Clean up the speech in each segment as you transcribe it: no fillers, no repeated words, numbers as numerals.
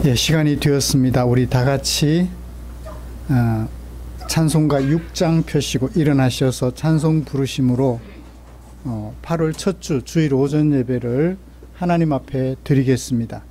예, 시간이 되었습니다. 우리 다 같이 찬송가 6장 펴시고 일어나셔서 찬송 부르심으로 8월 첫 주 주일 오전 예배를 하나님 앞에 드리겠습니다.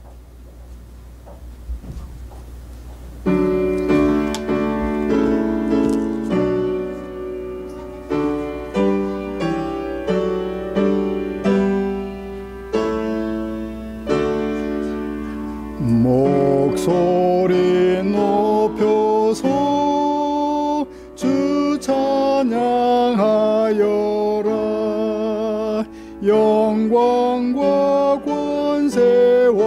목소리 높여서 주 찬양하여라. 영광과 권세와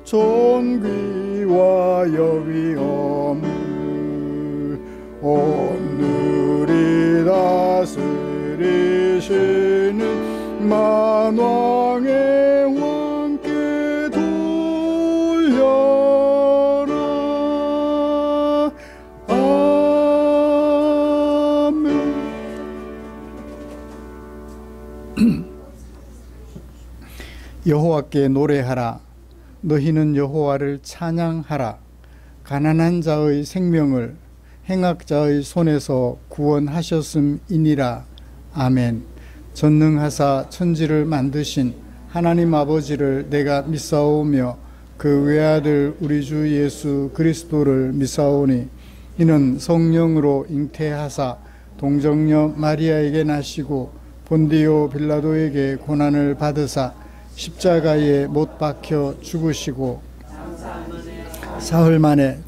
존귀와 여위엄을 오늘이 다스리시는 만왕의 왕께 돌려라. 아멘. 여호와께 노래하라. 너희는 여호와를 찬양하라. 가난한 자의 생명을 행악자의 손에서 구원하셨음이니라. 아멘. 전능하사 천지를 만드신 하나님 아버지를 내가 믿사오며 그 외아들 우리 주 예수 그리스도를 믿사오니 이는 성령으로 잉태하사 동정녀 마리아에게 나시고 본디오 빌라도에게 고난을 받으사 십자가에 못 박혀 죽으시고 사흘 만에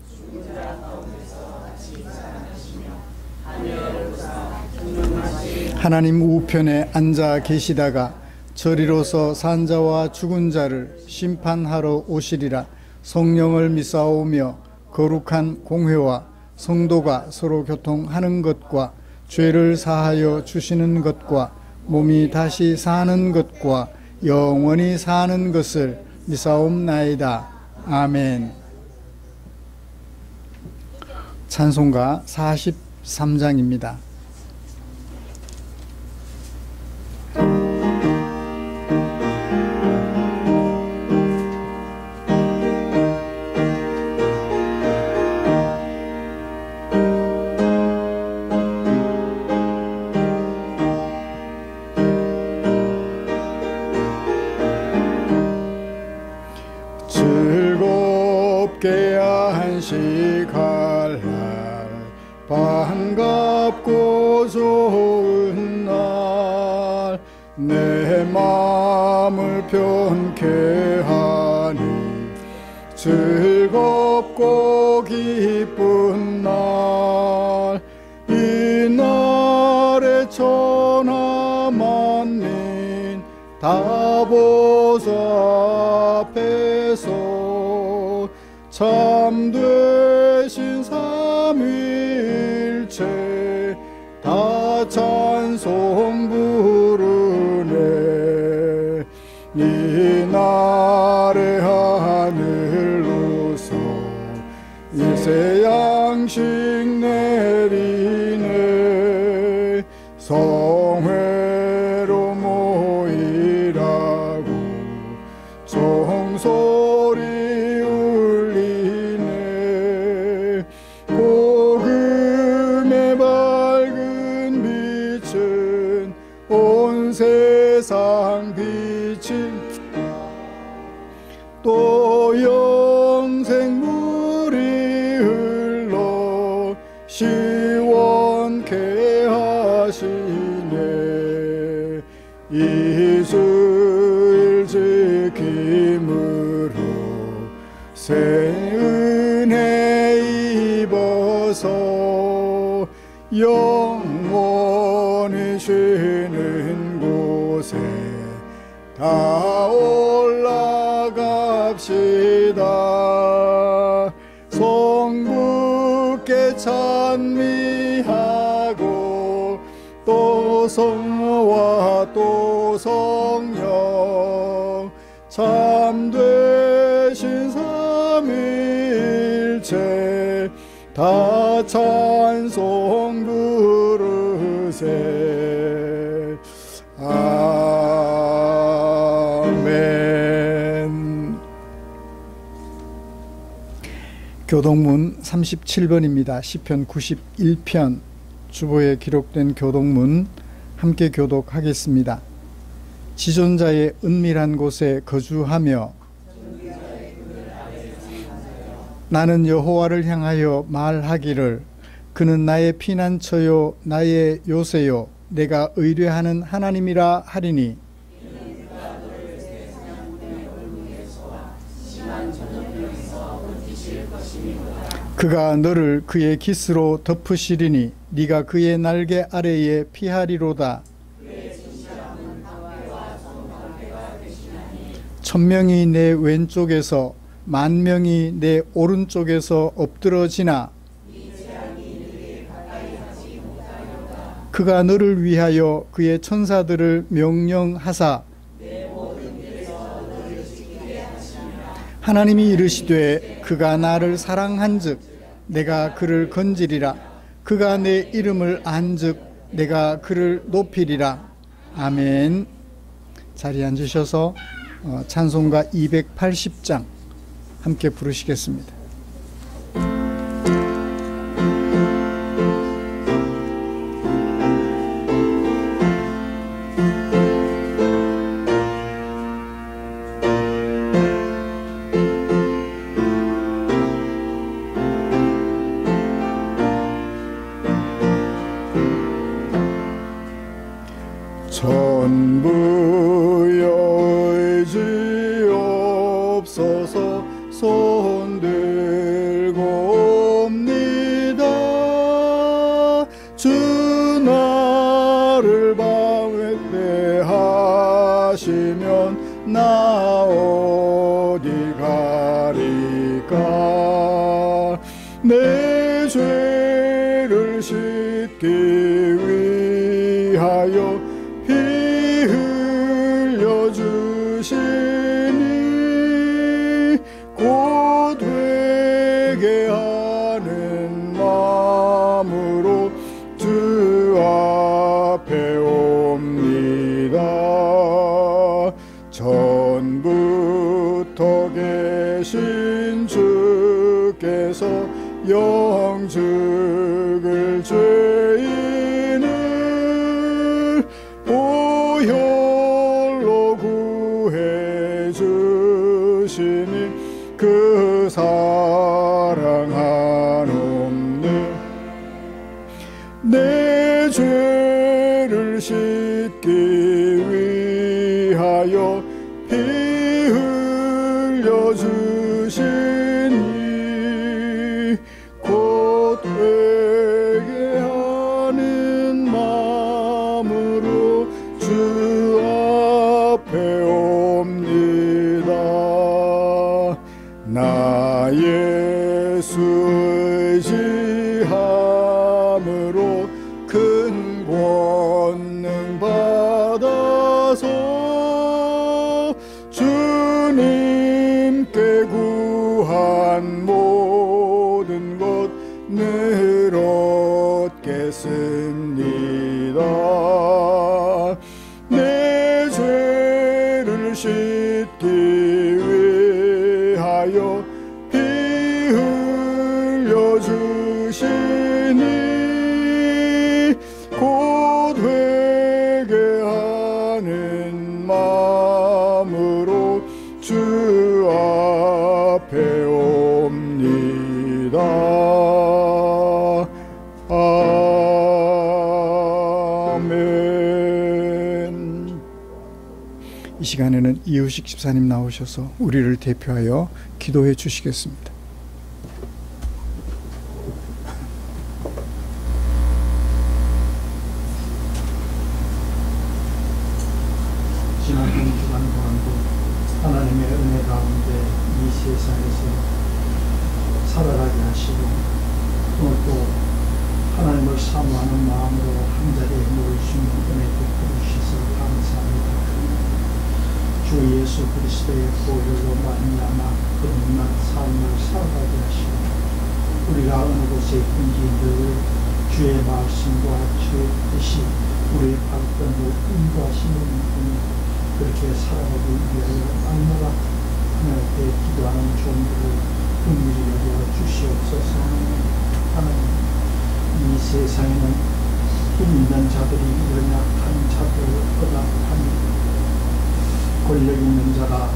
하나님 우편에 앉아 계시다가 저리로서 산 자와 죽은 자를 심판하러 오시리라. 성령을 믿사오며 거룩한 공회와 성도가 서로 교통하는 것과 죄를 사하여 주시는 것과 몸이 다시 사는 것과 영원히 사는 것을 믿사옵나이다. 아멘. 찬송가 43장입니다. 즐겁게 안식할 날 반갑고 좋은 날 내 마음을 편케 하니 즐겁고 기쁜 날 이 날에 천하 만민 다 보좌 앞에서 참되신 삼위일체 다 찬송 부르네. 이 날에 하늘로서 일세 양식 내리네. 성회로 모이라고 종소리 울리네. 복음의 밝은 빛은 온 세상 비친 또 영생물이 흘러 시원케 하시네. 이주일 지킴으로 새 은혜 입어서 영원히 쉬는 곳에 다 올라갑시다. 성부께 찬미하고 또 성령과 또 성령 참되신 삼위일체 다 찬송 부르세. 아멘. 교독문 37번입니다. 시편 91편 주보에 기록된 교독문 함께 교독하겠습니다. 지존자의 은밀한 곳에 거주하며 나는 여호와를 향하여 말하기를 그는 나의 피난처요 나의 요새요 내가 의뢰하는 하나님이라 하리니 그가 너를 그의 깃으로 덮으시리니 네가 그의 날개 아래에 피하리로다. 천명이 내 왼쪽에서 만명이 내 오른쪽에서 엎드러지나 그가 너를 위하여 그의 천사들을 명령하사 하나님이 이르시되 그가 나를 사랑한즉 내가 그를 건지리라. 그가 내 이름을 안즉 내가 그를 높이리라. 아멘. 자리에 앉으셔서 찬송가 280장 함께 부르시겠습니다. 전부여 의지옵소서 손들고 옵니다. 주 나를 방회 때 하시면 나 어디 가리까. 내 죄를 씻기 위하여 피 흘려주시니 곧 회개하는 마음으로 주 앞에 옵니다. 전부터 계신 주께서 영죽을 죄인을 보혈로 구해주시니 그 사랑 한없는 내 죄를 씻기 위하여 피 흘려주시니 곧 회개하는 마음으로 주 앞에 옵니다. 나 예수 의지함으로 큰 권능 받아서 주님께 구한 모든 것 늘 얻겠습니다. 내 죄를 씻기 위하여 피 흘려주시니 곧 회개하는 마음으로 주 앞에 옵니다. 아멘. 이 시간에는 이우식 집사님 나오셔서 우리를 대표하여 기도해 주시겠습니다. 지난 한 주간 동안도 하나님의 은혜 가운데 이 세상에서 살아가게 하시고 오늘 또 하나님을 사모하는 마음으로 한자리에 모일 수 있는 은혜 베풀어 주셔서 감사합니다. 주 예수 그리스도의 보혈로 말미암아 거룩한 삶을 살아가게 하시고 우리가 어느 곳에 있든지 늘 주의 말씀과 주의 뜻이 우리의 발걸음을 인도하시는 분이 그렇게 살아가기 위하여 날마다 하나님께 기도하는 종들을 긍휼히 여겨 주시옵소서. 세상에는 힘 있는 자들이 연약한 자들보다 하니 권력 있는 자가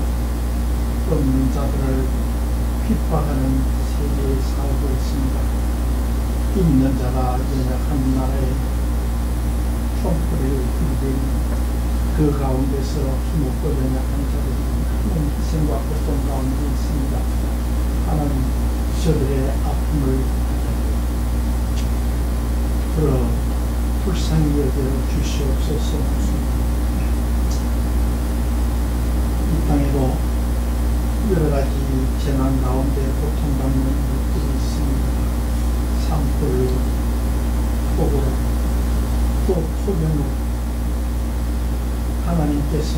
없는 자들을 핍박하는 세계에 살고 있습니다. 힘 있는 자가 연약한 나라에 총불을 들이대니 그 가운데서 힘없고 연약한 자들이 큰 희생과 고통 가운데 있습니다. 하나님 저들의 아픔을 들어 불쌍히 여겨 주시옵소서. 이 땅에도 여러 가지 재난 가운데 고통받는 일들이 있습니다. 산불, 폭우, 또 폭염으로 하나님께서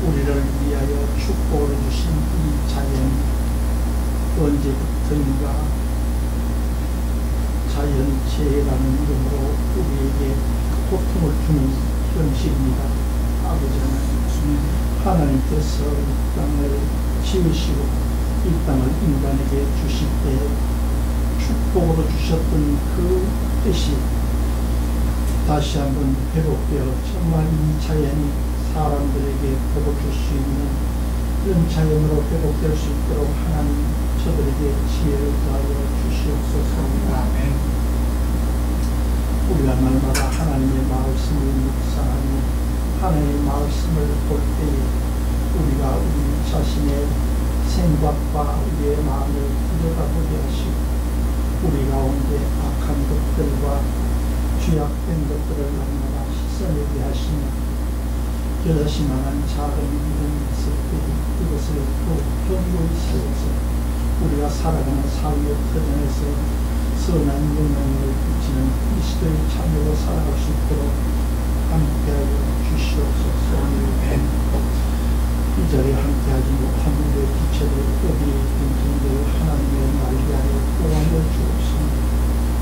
우리를 위하여 축복을 주신 이 자연, 언제부터인가 자연재해라는 이름으로 우리에게 고통을 주는 현실입니다. 아버지 하나님께서 이 땅을 지으시고 이 땅을 인간에게 주실 때 축복으로 주셨던 그 뜻이 다시 한번 회복되어 정말 이 자연이 사람들에게 복을 줄 수 있는 이런 자연으로 회복될 수 있도록 하나님 저들에게 지혜를 더하여 주시옵소서. 아멘. 우리가 날마다 하나님의 말씀을 묵상하며 하나님의 말씀을 볼 때에 우리가 우리 자신의 생각과 우리의 마음을 들여다보게 하시고 우리 가운데 악한 것들과 죄악된 것들을 날마다 씻어내게 하시며 여자시만한 작은 이런 것들이 이것을 또 견고히 세워서 우리가 살아가는 사회의 터전에서 선한 영향을 끼치는 그리스도의 자녀로 살아갈 수 있도록 함께하여 주시옵소서. 이 자리에 함께하지 못한 우리의 지체들 여기 있는 분들 하나님의 말 위하여 보호하여 주옵소서.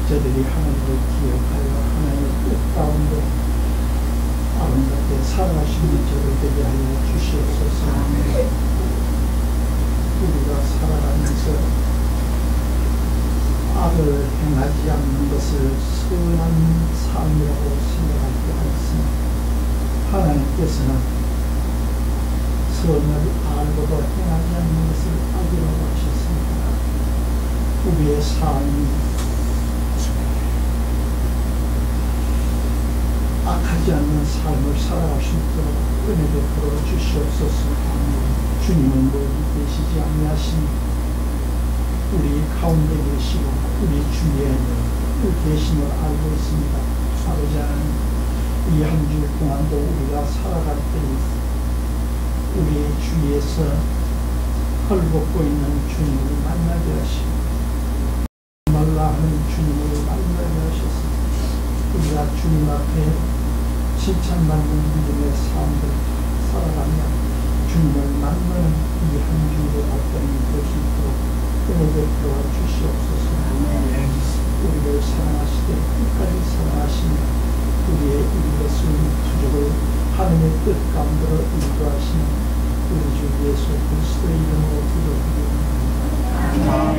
저들이 하나님을 기억하여 하나님의 뜻 가운데 아름답게 살아가시는 저를 되게 하여 주시옵소서. 우리가 살아가면서 악을 행하지 않는 것을 선한 삶이라고 생각할 때가 있습니다. 하나님께서는 선을 알고도 행하지 않는 것을 악이라고 하셨습니다. 우리의 삶이 악하지 않는 삶을 살아갈 수 있도록 은혜 베풀어 주시옵소서. 주님은 멀리 계시지 아니하시니 우리 가운데 계시고 우리 주위에 계심을 알고 있습니다. 아버지 하나님, 이 한 주 동안도 우리가 살아갈 때에 우리의 주위에서 헐벗고 있는 주님을 만나게 하시고 말라 하는 주님을 만나게 하셨습니다. 우리가 주님 앞에 칭찬받는 믿음의 삶을 살아가며 주님을 만나는 이 한 주의 발전이 될 수 있도록 은혜 베풀어 주시옵소서. 우리를 사랑하시되 끝까지 사랑하시며 우리의 이것을 부족을 하나님의 뜻 가운데로 인도하시는 우리 주 예수 그리스도의 이름으로 기도드립니다. 아멘.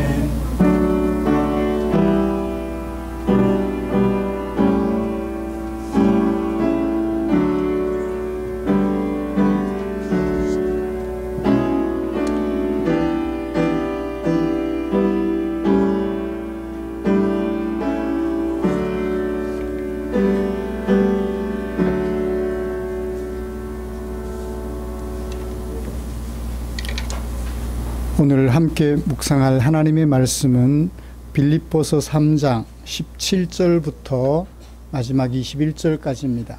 오늘 함께 묵상할 하나님의 말씀은 빌립보서 3장 17절부터 마지막 21절까지입니다.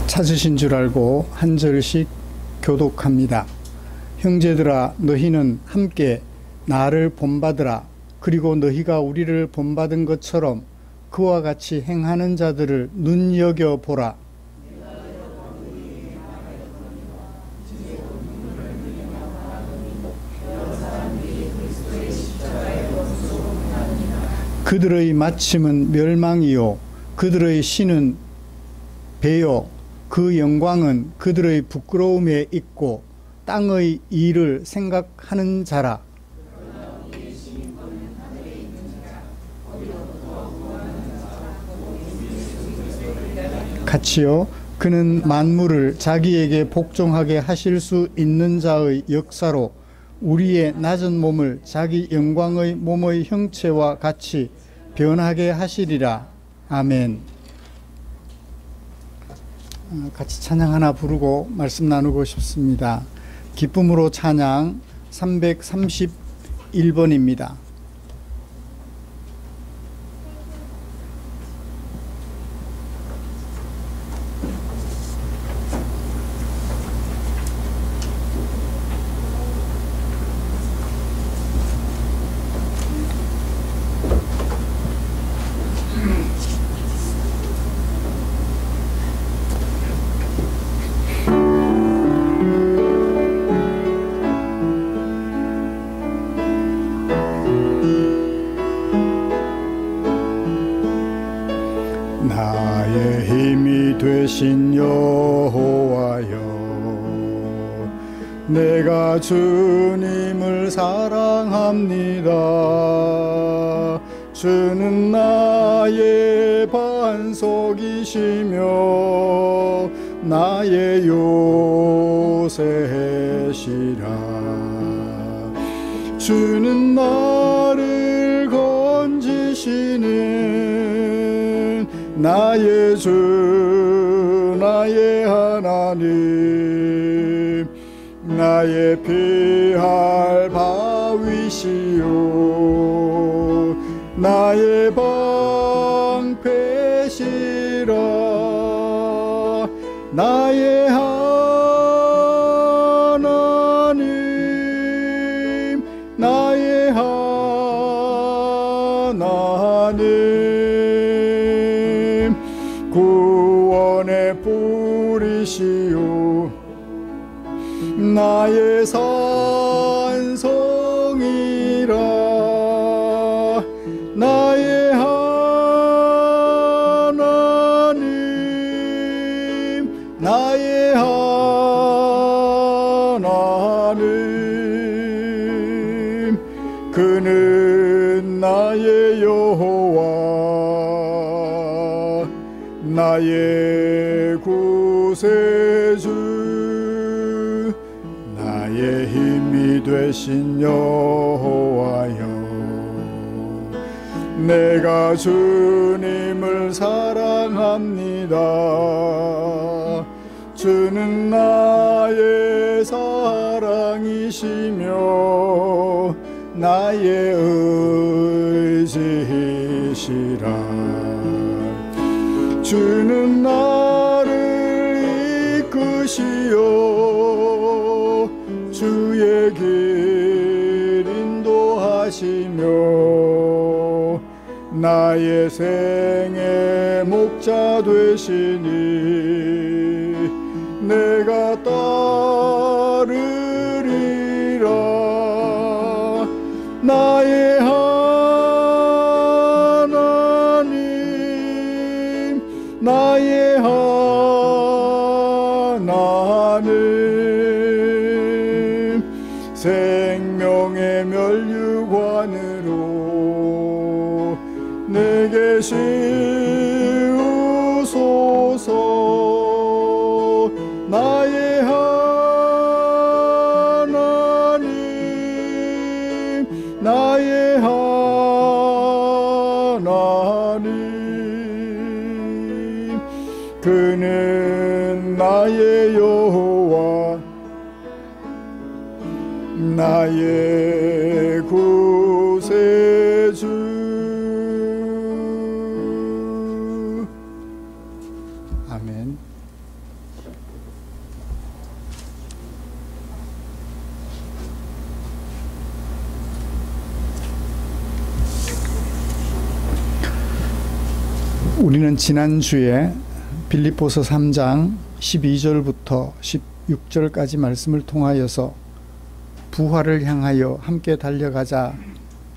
찾으신 줄 알고 한 절씩 교독합니다. 형제들아, 너희는 함께 나를 본받으라. 그리고 너희가 우리를 본받은 것처럼 그와 같이 행하는 자들을 눈여겨보라. 그들의 마침은 멸망이요 그들의 신은 배요 그 영광은 그들의 부끄러움에 있고 땅의 일을 생각하는 자라. 같이요. 그는 만물을 자기에게 복종하게 하실 수 있는 자의 역사로 우리의 낮은 몸을 자기 영광의 몸의 형체와 같이 변하게 하시리라. 아멘. 같이 찬양 하나 부르고 말씀 나누고 싶습니다. 기쁨으로 찬양 331번입니다. 나의 힘이 되신 여호와여, 내가 주님을 사랑합니다. 주는 나의 반석이시며 나의 요새시라. 주는 나를 건지시는 나의 주 나의 하나님, 나의 피할 바위시요 나의 방패시라. 나의 하나님, 나의 하나님, 구원의 뿌리시요 나의 산성이라. 나의 하나님, 나의 하나님, 그는 나의 여호와, 나의 구세주, 나의 힘이 되신 여호와여, 내가 주님을 사랑합니다. 주는 나의 사랑이시며 나의 의지시라. 주는 나를 이끄시어 주의 길 인도하시며 나의 생의 목자 되시니 내가 따르리라. 나의 하나님, 나의 하나님, 생명의 멸류관으로 내게 씌우소서. 나의 하나님, 나의 하나님, 그는 나의 여호와, 나의 구세주. 아멘. 우리는 지난주에 빌립보서 3장 12절부터 16절까지 말씀을 통하여서 부활을 향하여 함께 달려가자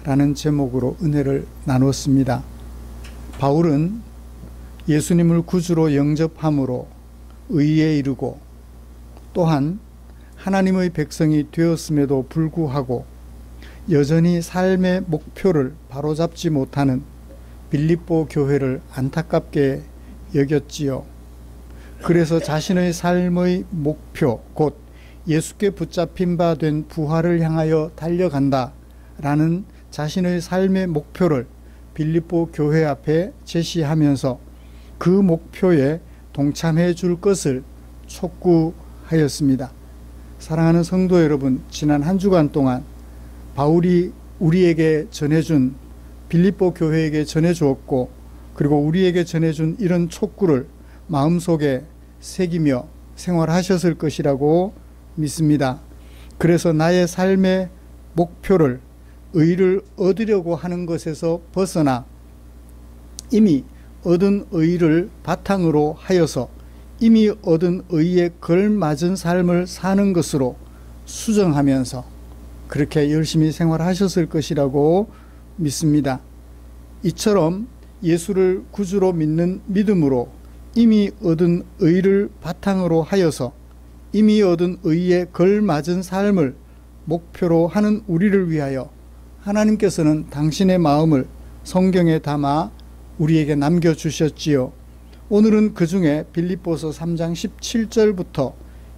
라는 제목으로 은혜를 나눴습니다. 바울은 예수님을 구주로 영접함으로 의에 이르고 또한 하나님의 백성이 되었음에도 불구하고 여전히 삶의 목표를 바로잡지 못하는 빌립보 교회를 안타깝게 여겼지요. 그래서 자신의 삶의 목표 곧 예수께 붙잡힌 바 된 부활을 향하여 달려간다 라는 자신의 삶의 목표를 빌립보 교회 앞에 제시하면서 그 목표에 동참해 줄 것을 촉구하였습니다. 사랑하는 성도 여러분, 지난 한 주간 동안 바울이 우리에게 전해준, 빌립보 교회에게 전해주었고 그리고 우리에게 전해준 이런 촉구를 마음속에 새기며 생활하셨을 것이라고 믿습니다. 그래서 나의 삶의 목표를 의를 얻으려고 하는 것에서 벗어나 이미 얻은 의를 바탕으로 하여서 이미 얻은 의에 걸맞은 삶을 사는 것으로 수정하면서 그렇게 열심히 생활하셨을 것이라고 믿습니다. 이처럼 예수를 구주로 믿는 믿음으로 이미 얻은 의를 바탕으로 하여서 이미 얻은 의에 걸맞은 삶을 목표로 하는 우리를 위하여 하나님께서는 당신의 마음을 성경에 담아 우리에게 남겨주셨지요. 오늘은 그 중에 빌립보서 3장 17절부터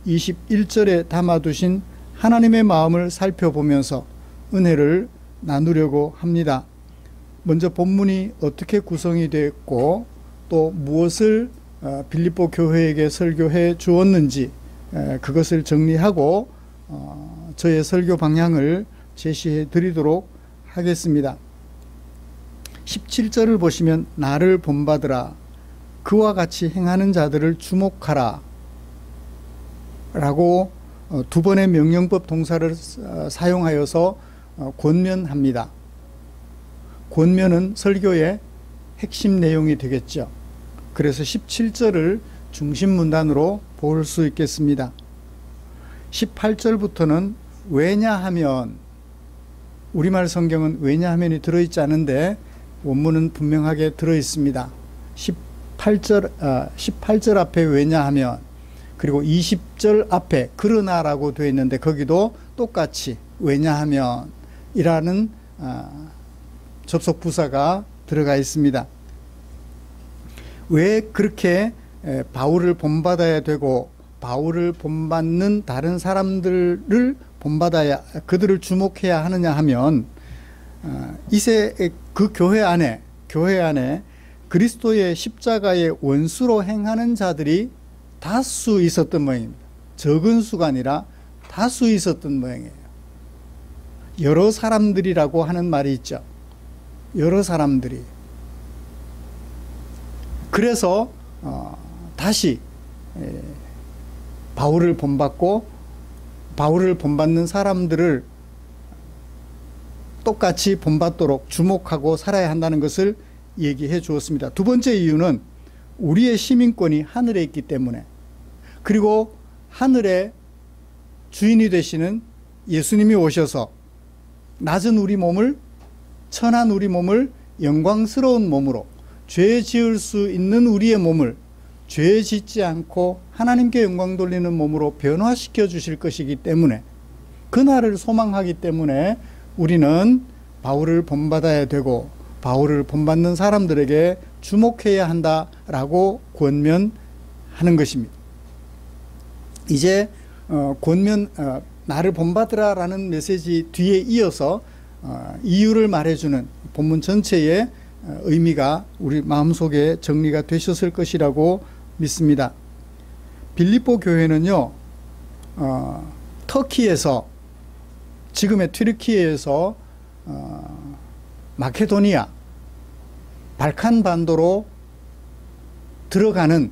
21절에 담아두신 하나님의 마음을 살펴보면서 은혜를 나누려고 합니다. 먼저 본문이 어떻게 구성이 되었고 또 무엇을 빌립보 교회에게 설교해 주었는지 그것을 정리하고 저의 설교 방향을 제시해 드리도록 하겠습니다. 17절을 보시면 나를 본받으라 그와 같이 행하는 자들을 주목하라 라고 두 번의 명령법 동사를 사용하여서 권면합니다. 권면은 설교의 핵심 내용이 되겠죠. 그래서 17절을 중심 문단으로 볼 수 있겠습니다. 18절부터는 왜냐하면, 우리말 성경은 왜냐하면이 들어있지 않은데 원문은 분명하게 들어있습니다. 18절 앞에 왜냐하면, 그리고 20절 앞에 그러나라고 되어 있는데 거기도 똑같이 왜냐하면 이라는 접속 부사가 들어가 있습니다. 왜 그렇게 바울을 본받아야 되고 바울을 본받는 다른 사람들을 본받아야, 그들을 주목해야 하느냐 하면 이세 그 교회 안에 그리스도의 십자가의 원수로 행하는 자들이 다수 있었던 모양입니다. 적은 수가 아니라 다수 있었던 모양이에요. 여러 사람들이라고 하는 말이 있죠. 여러 사람들이. 그래서 다시 바울을 본받고 바울을 본받는 사람들을 똑같이 본받도록 주목하고 살아야 한다는 것을 얘기해 주었습니다. 두 번째 이유는 우리의 시민권이 하늘에 있기 때문에, 그리고 하늘의 주인이 되시는 예수님이 오셔서 낮은 우리 몸을, 천한 우리 몸을 영광스러운 몸으로, 죄 지을 수 있는 우리의 몸을 죄 짓지 않고 하나님께 영광 돌리는 몸으로 변화시켜 주실 것이기 때문에, 그날을 소망하기 때문에 우리는 바울을 본받아야 되고 바울을 본받는 사람들에게 주목해야 한다라고 권면하는 것입니다. 이제 나를 본받으라라는 메시지 뒤에 이어서 이유를 말해주는 본문 전체의 의미가 우리 마음속에 정리가 되셨을 것이라고 믿습니다. 빌립보 교회는요, 터키에서, 지금의 튀르키예에서 마케도니아, 발칸 반도로 들어가는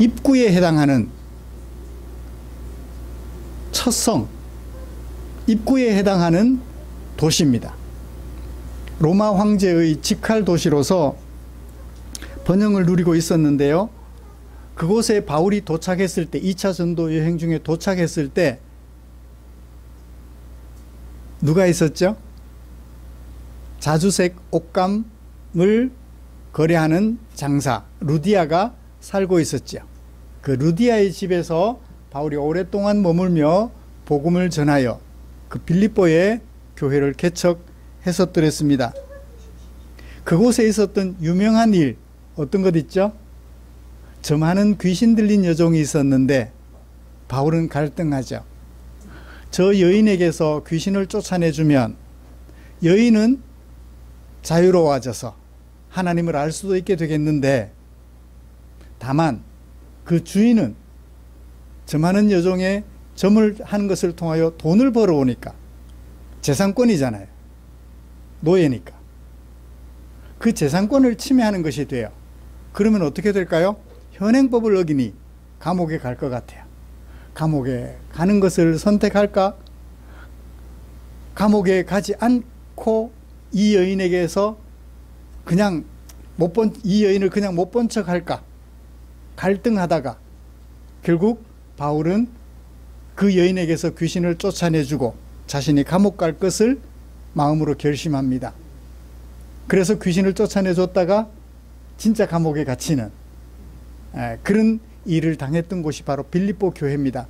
입구에 해당하는 첫 성, 입구에 해당하는 도시입니다. 로마 황제의 직할 도시로서 번영을 누리고 있었는데요. 그곳에 바울이 도착했을 때, 2차 전도 여행 중에 도착했을 때 누가 있었죠? 자주색 옷감을 거래하는 장사 루디아가 살고 있었죠. 그 루디아의 집에서 바울이 오랫동안 머물며 복음을 전하여 그 빌립보의 교회를 개척했었더랬습니다. 그곳에 있었던 유명한 일, 어떤 것 있죠? 저 많은 귀신 들린 여종이 있었는데 바울은 갈등하죠. 저 여인에게서 귀신을 쫓아내주면 여인은 자유로워져서 하나님을 알 수도 있게 되겠는데, 다만 그 주인은 저 많은 여종의 점을 하는 것을 통하여 돈을 벌어오니까, 재산권이잖아요. 노예니까. 그 재산권을 침해하는 것이 돼요. 그러면 어떻게 될까요? 현행법을 어기니 감옥에 갈 것 같아요. 감옥에 가는 것을 선택할까? 감옥에 가지 않고 이 여인에게서 그냥 이 여인을 그냥 못 본 척 할까? 갈등하다가 결국 바울은 그 여인에게서 귀신을 쫓아내주고 자신이 감옥 갈 것을 마음으로 결심합니다. 그래서 귀신을 쫓아내줬다가 진짜 감옥에 갇히는 그런 일을 당했던 곳이 바로 빌립보 교회입니다.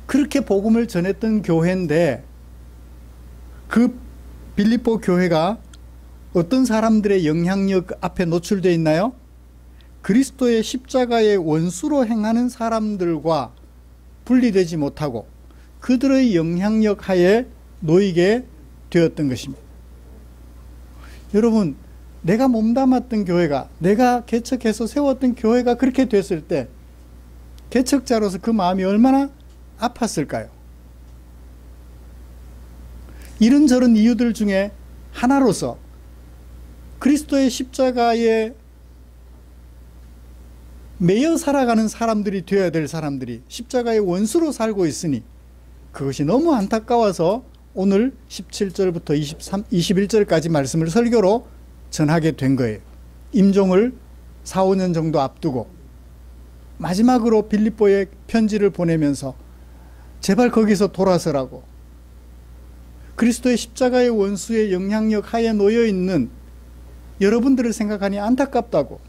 그렇게 복음을 전했던 교회인데, 그 빌립보 교회가 어떤 사람들의 영향력 앞에 노출되어 있나요? 그리스도의 십자가의 원수로 행하는 사람들과 분리되지 못하고 그들의 영향력 하에 놓이게 되었던 것입니다. 여러분, 내가 몸담았던 교회가, 내가 개척해서 세웠던 교회가 그렇게 됐을 때 개척자로서 그 마음이 얼마나 아팠을까요? 이런저런 이유들 중에 하나로서 그리스도의 십자가에 매여 살아가는 사람들이 되어야 될 사람들이 십자가의 원수로 살고 있으니 그것이 너무 안타까워서 오늘 17절부터 21절까지 말씀을 설교로 전하게 된 거예요. 임종을 4, 5년 정도 앞두고 마지막으로 빌립보에 편지를 보내면서 제발 거기서 돌아서라고, 그리스도의 십자가의 원수의 영향력 하에 놓여있는 여러분들을 생각하니 안타깝다고,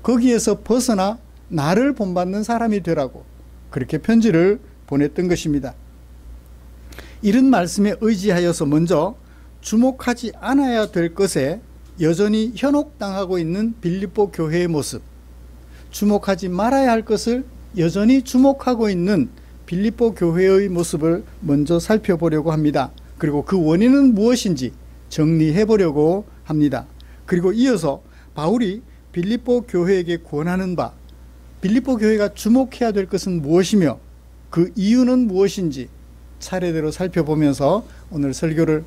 거기에서 벗어나 나를 본받는 사람이 되라고 그렇게 편지를 보냈던 것입니다. 이런 말씀에 의지하여서 먼저 주목하지 않아야 될 것에 여전히 현혹당하고 있는 빌립보 교회의 모습, 주목하지 말아야 할 것을 여전히 주목하고 있는 빌립보 교회의 모습을 먼저 살펴보려고 합니다. 그리고 그 원인은 무엇인지 정리해 보려고 합니다. 그리고 이어서 바울이 빌립보 교회에게 권하는 바, 빌립보 교회가 주목해야 될 것은 무엇이며 그 이유는 무엇인지 차례대로 살펴보면서 오늘 설교를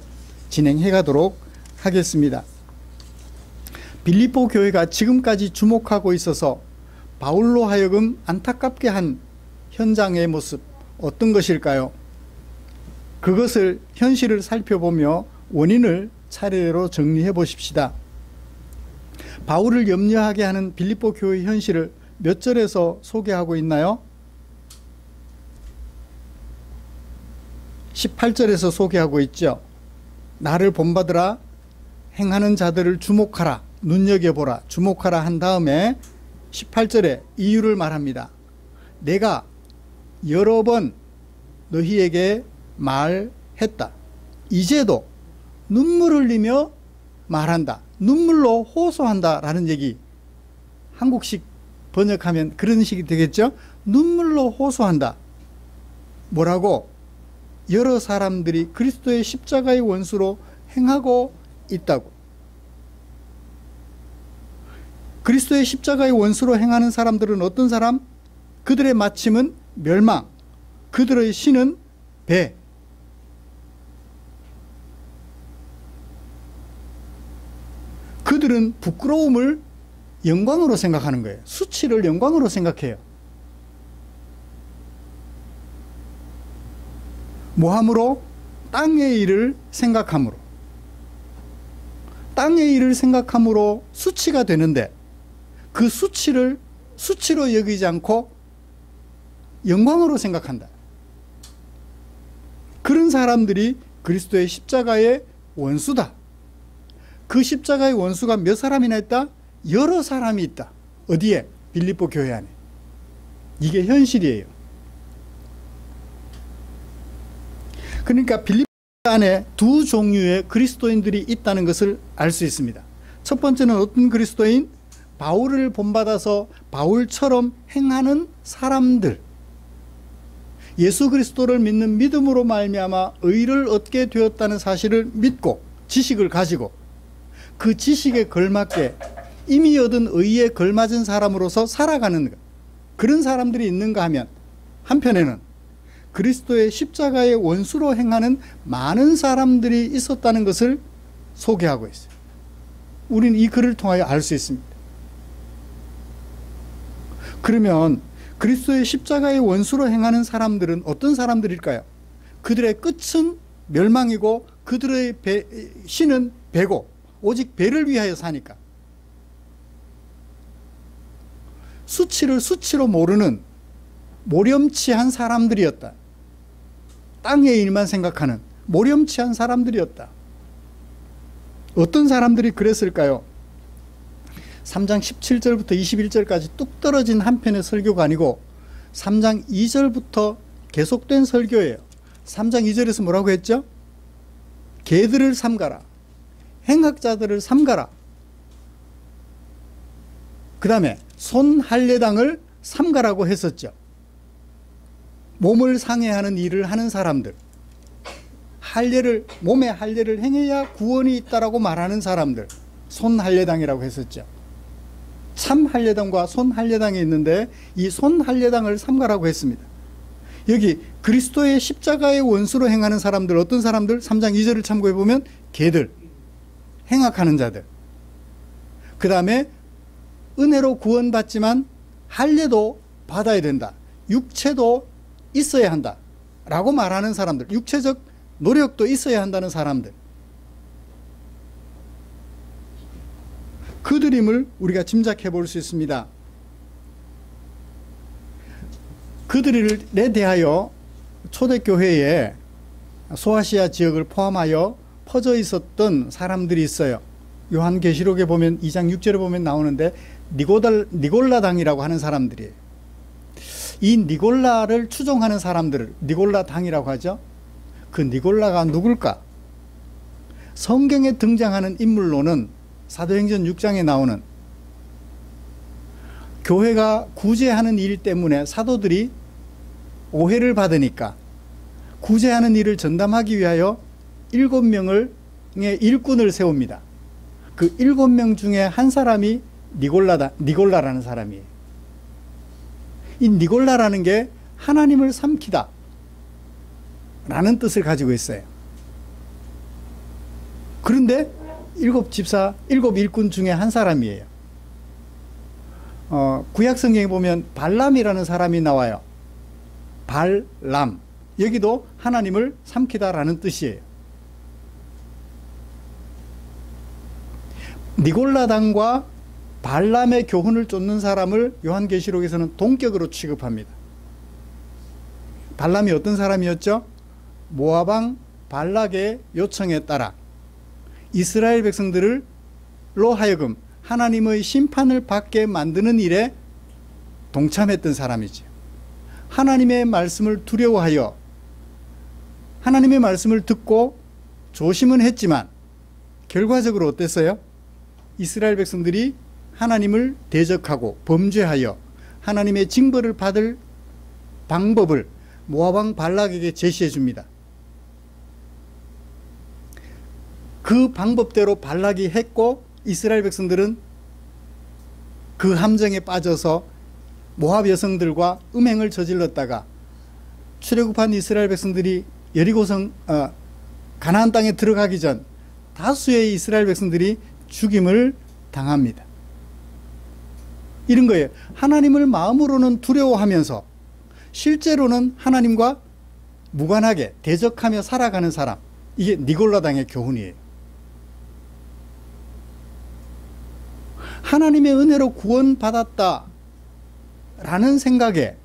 진행해 가도록 하겠습니다. 빌립보 교회가 지금까지 주목하고 있어서 바울로 하여금 안타깝게 한 현장의 모습, 어떤 것일까요? 그것을, 현실을 살펴보며 원인을 차례대로 정리해 보십시다. 바울을 염려하게 하는 빌립보 교회 현실을 몇 절에서 소개하고 있나요? 18절에서 소개하고 있죠. 나를 본받으라, 행하는 자들을 주목하라, 눈여겨보라, 주목하라 한 다음에 18절에 이유를 말합니다. 내가 여러 번 너희에게 말했다. 이제도 눈물 흘리며 말한다. 눈물로 호소한다 라는 얘기, 한국식 번역하면 그런 식이 되겠죠. 눈물로 호소한다. 뭐라고? 여러 사람들이 그리스도의 십자가의 원수로 행하고 있다고. 그리스도의 십자가의 원수로 행하는 사람들은 어떤 사람? 그들의 마침은 멸망, 그들의 신은 배. 그들은 부끄러움을 영광으로 생각하는 거예요. 수치를 영광으로 생각해요. 뭐함으로? 땅의 일을 생각함으로. 땅의 일을 생각함으로 수치가 되는데 그 수치를 수치로 여기지 않고 영광으로 생각한다. 그런 사람들이 그리스도의 십자가의 원수다. 그 십자가의 원수가 몇 사람이나 있다? 여러 사람이 있다. 어디에? 빌립보 교회 안에. 이게 현실이에요. 그러니까 빌립보 안에 두 종류의 그리스도인들이 있다는 것을 알 수 있습니다. 첫 번째는 어떤 그리스도인? 바울을 본받아서 바울처럼 행하는 사람들. 예수 그리스도를 믿는 믿음으로 말미암아 의를 얻게 되었다는 사실을 믿고 지식을 가지고 그 지식에 걸맞게 이미 얻은 의에 걸맞은 사람으로서 살아가는 것. 그런 사람들이 있는가 하면 한편에는 그리스도의 십자가의 원수로 행하는 많은 사람들이 있었다는 것을 소개하고 있어요. 우리는 이 글을 통하여 알 수 있습니다. 그러면 그리스도의 십자가의 원수로 행하는 사람들은 어떤 사람들일까요? 그들의 끝은 멸망이고 그들의 신은 배고 오직 배를 위하여 사니까. 수치를 수치로 모르는 모렴치한 사람들이었다. 땅의 일만 생각하는 모렴치한 사람들이었다. 어떤 사람들이 그랬을까요? 3장 17절부터 21절까지 뚝 떨어진 한 편의 설교가 아니고 3장 2절부터 계속된 설교예요. 3장 2절에서 뭐라고 했죠? 개들을 삼가라. 행악자들을 삼가라. 그 다음에 손할례당을 삼가라고 했었죠. 몸을 상해하는 일을 하는 사람들, 몸의 할례를 행해야 구원이 있다라고 말하는 사람들, 손할례당이라고 했었죠. 참할례당과 손할례당이 있는데 이 손할례당을 삼가라고 했습니다. 여기 그리스도의 십자가의 원수로 행하는 사람들, 어떤 사람들? 3장 2절을 참고해 보면 개들, 행악하는 자들. 그 다음에 은혜로 구원받지만 할례도 받아야 된다. 육체도 있어야 한다 라고 말하는 사람들, 육체적 노력도 있어야 한다는 사람들, 그들임을 우리가 짐작해 볼 수 있습니다. 그들에 대하여 초대교회에 소아시아 지역을 포함하여 퍼져 있었던 사람들이 있어요. 요한계시록에 보면 2장 6절에 보면 나오는데 니골라당이라고 하는 사람들이에요. 이 니골라를 추종하는 사람들을 니골라당이라고 하죠. 그 니골라가 누굴까? 성경에 등장하는 인물로는 사도행전 6장에 나오는 교회가 구제하는 일 때문에 사도들이 오해를 받으니까 구제하는 일을 전담하기 위하여 7명의 일꾼을 세웁니다. 그 7명 중에 한 사람이 니골라라는 사람이에요. 이 니골라라는 게 하나님을 삼키다 라는 뜻을 가지고 있어요. 그런데 7 일꾼 중에 한 사람이에요. 구약 성경에 보면 발람이라는 사람이 나와요. 발람. 여기도 하나님을 삼키다라는 뜻이에요. 니골라당과 발람의 교훈을 쫓는 사람을 요한계시록에서는 동격으로 취급합니다. 발람이 어떤 사람이었죠? 모압 왕 발락의 요청에 따라 이스라엘 백성들로 하여금 하나님의 심판을 받게 만드는 일에 동참했던 사람이죠. 하나님의 말씀을 두려워하여 하나님의 말씀을 듣고 조심은 했지만 결과적으로 어땠어요? 이스라엘 백성들이 하나님을 대적하고 범죄하여 하나님의 징벌을 받을 방법을 모압 왕 발락에게 제시해 줍니다. 그 방법대로 발락이 했고 이스라엘 백성들은 그 함정에 빠져서 모압 여성들과 음행을 저질렀다가 출애굽한 이스라엘 백성들이 여리고성 가나안 땅에 들어가기 전 다수의 이스라엘 백성들이 죽임을 당합니다. 이런 거예요. 하나님을 마음으로는 두려워하면서 실제로는 하나님과 무관하게 대적하며 살아가는 사람, 이게 니골라당의 교훈이에요. 하나님의 은혜로 구원받았다 라는 생각에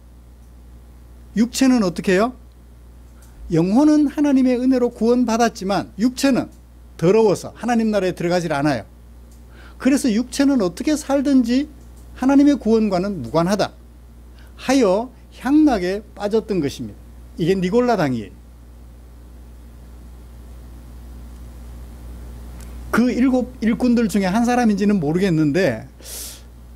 육체는 어떻게 해요? 영혼은 하나님의 은혜로 구원받았지만 육체는 더러워서 하나님 나라에 들어가질 않아요. 그래서 육체는 어떻게 살든지 하나님의 구원과는 무관하다 하여 향락에 빠졌던 것입니다. 이게 니골라당이에요. 그 7 일꾼들 중에 한 사람인지는 모르겠는데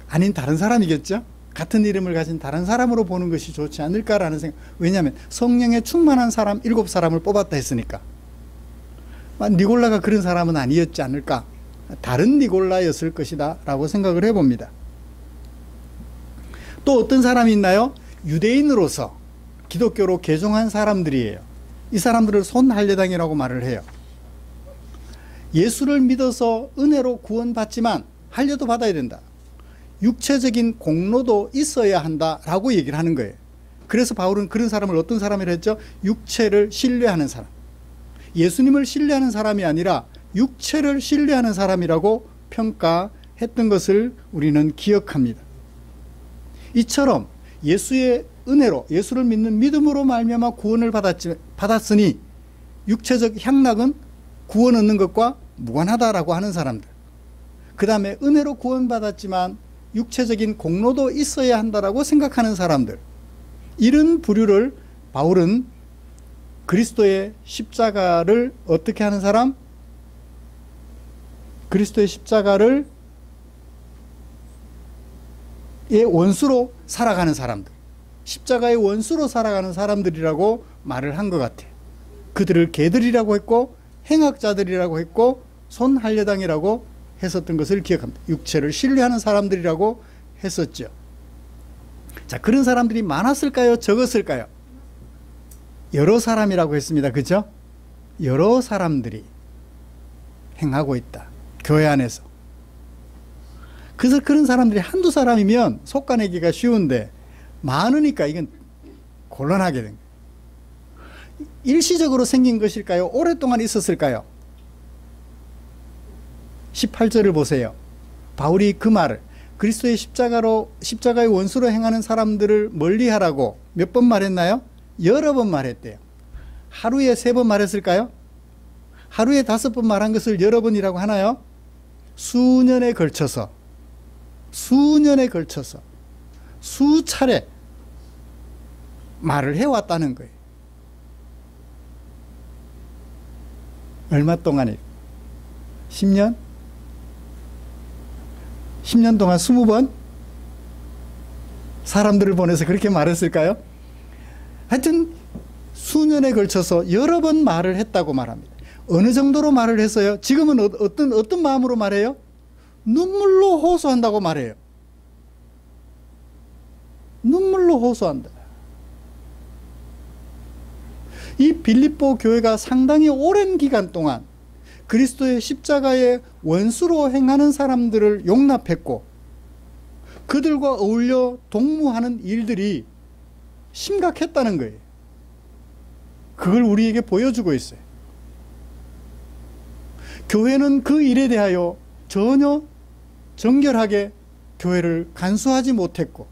아닌 다른 사람이겠죠? 같은 이름을 가진 다른 사람으로 보는 것이 좋지 않을까라는 생각. 왜냐하면 성령에 충만한 사람 7사람을 뽑았다 했으니까. 니골라가 그런 사람은 아니었지 않을까. 다른 니골라였을 것이다 라고 생각을 해봅니다. 또 어떤 사람이 있나요? 유대인으로서 기독교로 개종한 사람들이에요. 이 사람들을 손할례당이라고 말을 해요. 예수를 믿어서 은혜로 구원받지만 할례도 받아야 된다. 육체적인 공로도 있어야 한다라고 얘기를 하는 거예요. 그래서 바울은 그런 사람을 어떤 사람이라 했죠? 육체를 신뢰하는 사람. 예수님을 신뢰하는 사람이 아니라 육체를 신뢰하는 사람이라고 평가했던 것을 우리는 기억합니다. 이처럼 예수의 은혜로 예수를 믿는 믿음으로 말미암아 구원을 받았으니 육체적 향락은 구원 얻는 것과 무관하다라고 하는 사람들. 그 다음에 은혜로 구원받았지만 육체적인 공로도 있어야 한다라고 생각하는 사람들. 이런 부류를 바울은 그리스도의 십자가를 어떻게 하는 사람? 그리스도의 십자가를 의 원수로 살아가는 사람들. 십자가의 원수로 살아가는 사람들이라고 말을 한 것 같아요. 그들을 개들이라고 했고 행악자들이라고 했고 손할례당이라고 했었던 것을 기억합니다. 육체를 신뢰하는 사람들이라고 했었죠. 자, 그런 사람들이 많았을까요? 적었을까요? 여러 사람이라고 했습니다. 그죠? 여러 사람들이 행하고 있다. 교회 안에서. 그래서 그런 사람들이 한두 사람이면 속가내기가 쉬운데 많으니까 이건 곤란하게 된 거예요. 일시적으로 생긴 것일까요? 오랫동안 있었을까요? 18절을 보세요. 바울이 그 말을 그리스도의 십자가의 원수로 행하는 사람들을 멀리하라고 몇 번 말했나요? 여러 번 말했대요. 하루에 3번 말했을까요? 하루에 5번 말한 것을 여러 번이라고 하나요? 수년에 걸쳐서 수차례 말을 해왔다는 거예요. 얼마 동안이에요? 10년? 10년 동안 20번? 사람들을 보내서 그렇게 말했을까요? 하여튼 수년에 걸쳐서 여러 번 말을 했다고 말합니다. 어느 정도로 말을 했어요? 지금은 어떤 마음으로 말해요? 눈물로 호소한다고 말해요. 눈물로 호소한다. 이 빌립보 교회가 상당히 오랜 기간 동안 그리스도의 십자가의 원수로 행하는 사람들을 용납했고 그들과 어울려 동무하는 일들이 심각했다는 거예요. 그걸 우리에게 보여주고 있어요. 교회는 그 일에 대하여 전혀 정결하게 교회를 간수하지 못했고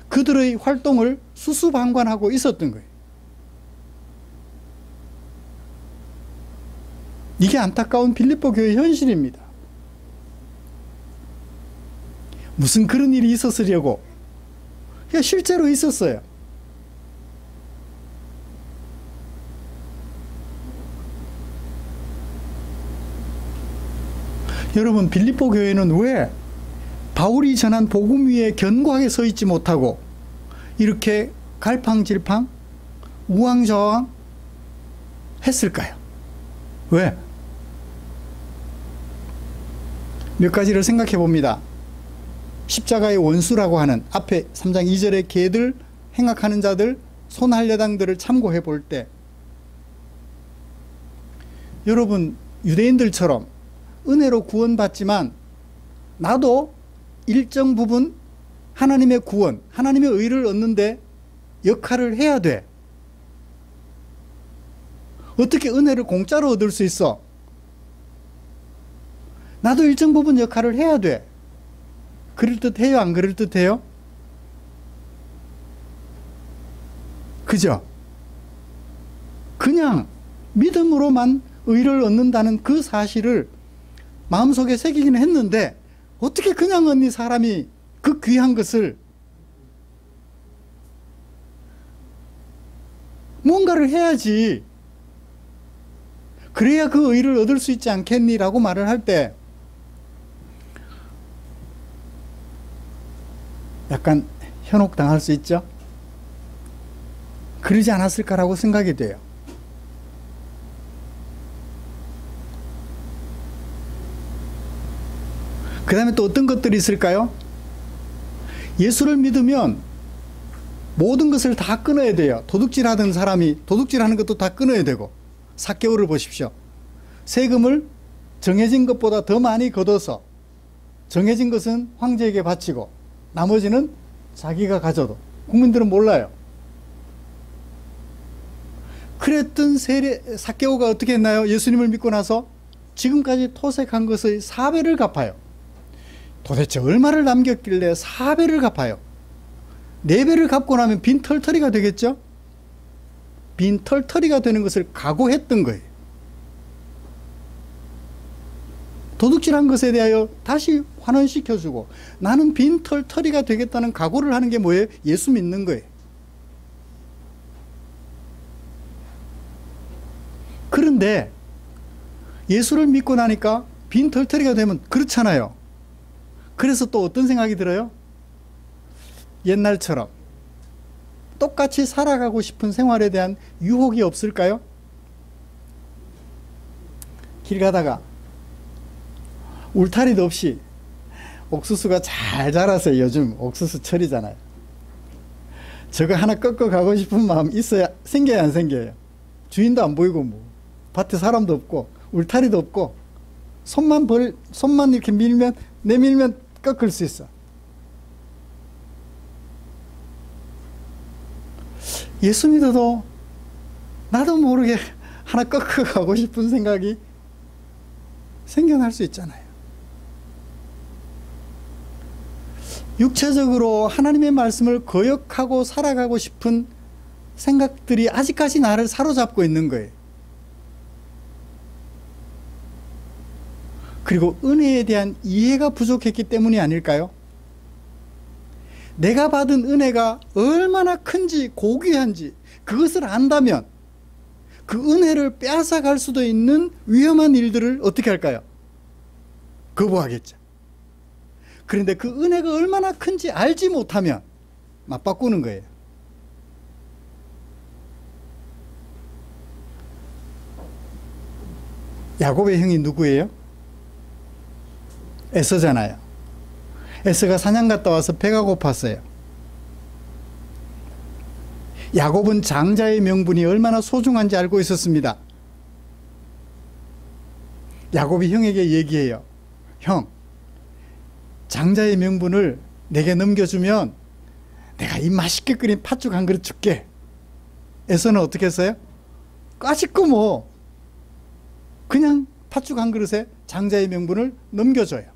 그들의 활동을 수수방관하고 있었던 거예요. 이게 안타까운 빌립보 교회의 현실입니다. 무슨 그런 일이 있었으려고? 실제로 있었어요. 여러분, 빌립보 교회는 왜 바울이 전한 복음 위에 견고하게 서 있지 못하고 이렇게 갈팡질팡 우왕좌왕 했을까요? 왜? 몇 가지를 생각해 봅니다. 십자가의 원수라고 하는 앞에 3장 2절의 개들, 행악하는 자들, 손할례당들을 참고해 볼 때 여러분, 유대인들처럼 은혜로 구원받지만 나도 일정 부분 하나님의 구원, 하나님의 의를 얻는데 역할을 해야 돼. 어떻게 은혜를 공짜로 얻을 수 있어? 나도 일정 부분 역할을 해야 돼. 그럴듯해요? 안 그럴듯해요? 그죠? 그냥 믿음으로만 의를 얻는다는 그 사실을 마음속에 새기긴 했는데 어떻게 그냥 언니 사람이 그 귀한 것을 뭔가를 해야지 그래야 그 의를 얻을 수 있지 않겠니? 라고 말을 할 때 약간 현혹당할 수 있죠? 그러지 않았을까라고 생각이 돼요. 그 다음에 또 어떤 것들이 있을까요? 예수를 믿으면 모든 것을 다 끊어야 돼요. 도둑질 하던 사람이 도둑질 하는 것도 다 끊어야 되고, 삭개오를 보십시오. 세금을 정해진 것보다 더 많이 걷어서 정해진 것은 황제에게 바치고 나머지는 자기가 가져도, 국민들은 몰라요. 그랬던 삭개오가 어떻게 했나요? 예수님을 믿고 나서 지금까지 토색한 것의 4배를 갚아요. 도대체 얼마를 남겼길래 4배를 갚아요? 4배를 갚고 나면 빈털터리가 되겠죠? 빈털터리가 되는 것을 각오했던 거예요. 도둑질한 것에 대하여 다시 환원시켜주고 나는 빈털터리가 되겠다는 각오를 하는 게 뭐예요? 예수 믿는 거예요. 그런데 예수를 믿고 나니까 빈털터리가 되면 그렇잖아요. 그래서 또 어떤 생각이 들어요? 옛날처럼 똑같이 살아가고 싶은 생활에 대한 유혹이 없을까요? 길 가다가 울타리도 없이 옥수수가 잘 자라서, 요즘 옥수수 철이잖아요. 저거 하나 꺾어 가고 싶은 마음 있어야, 생겨야 안 생겨요? 주인도 안 보이고 뭐 밭에 사람도 없고 울타리도 없고 손만 이렇게 내밀면 꺾을 수 있어. 예수 믿어도 나도 모르게 하나 꺾어 가고 싶은 생각이 생겨날 수 있잖아요. 육체적으로 하나님의 말씀을 거역하고 살아가고 싶은 생각들이 아직까지 나를 사로잡고 있는 거예요. 그리고 은혜에 대한 이해가 부족했기 때문이 아닐까요? 내가 받은 은혜가 얼마나 큰지 고귀한지 그것을 안다면 그 은혜를 빼앗아갈 수도 있는 위험한 일들을 어떻게 할까요? 거부하겠죠. 그런데 그 은혜가 얼마나 큰지 알지 못하면 맞바꾸는 거예요. 야곱의 형이 누구예요? 에서잖아요. 에서가 사냥 갔다 와서 배가 고팠어요. 야곱은 장자의 명분이 얼마나 소중한지 알고 있었습니다. 야곱이 형에게 얘기해요. 형, 장자의 명분을 내게 넘겨주면 내가 이 맛있게 끓인 팥죽 한 그릇 줄게. 에서는 어떻게 했어요? 까짓거 뭐 그냥 팥죽 한 그릇에 장자의 명분을 넘겨줘요.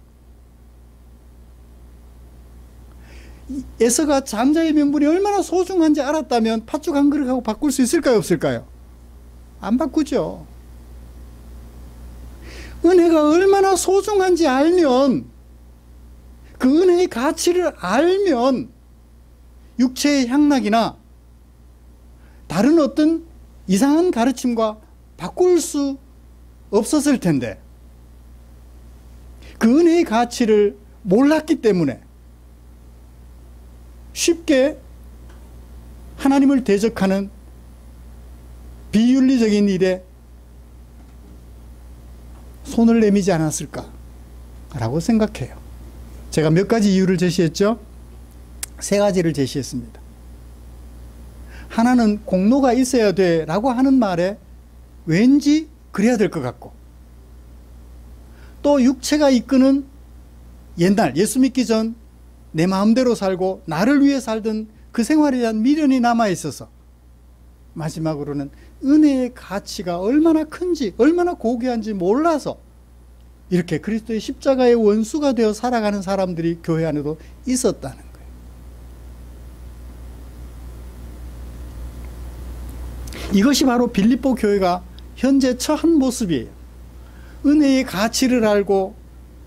에서가 장자의 명분이 얼마나 소중한지 알았다면 팥죽 한 그릇하고 바꿀 수 있을까요? 없을까요? 안 바꾸죠. 은혜가 얼마나 소중한지 알면, 그 은혜의 가치를 알면 육체의 향락이나 다른 어떤 이상한 가르침과 바꿀 수 없었을 텐데, 그 은혜의 가치를 몰랐기 때문에 쉽게 하나님을 대적하는 비윤리적인 일에 손을 내미지 않았을까라고 생각해요. 제가 몇 가지 이유를 제시했죠? 3가지를 제시했습니다. 하나는 공로가 있어야 돼 라고 하는 말에 왠지 그래야 될 것 같고, 또 육체가 이끄는 옛날 예수 믿기 전 내 마음대로 살고 나를 위해 살던 그 생활에 대한 미련이 남아있어서, 마지막으로는 은혜의 가치가 얼마나 큰지 얼마나 고귀한지 몰라서 이렇게 그리스도의 십자가의 원수가 되어 살아가는 사람들이 교회 안에도 있었다는 거예요. 이것이 바로 빌립보 교회가 현재 처한 모습이에요. 은혜의 가치를 알고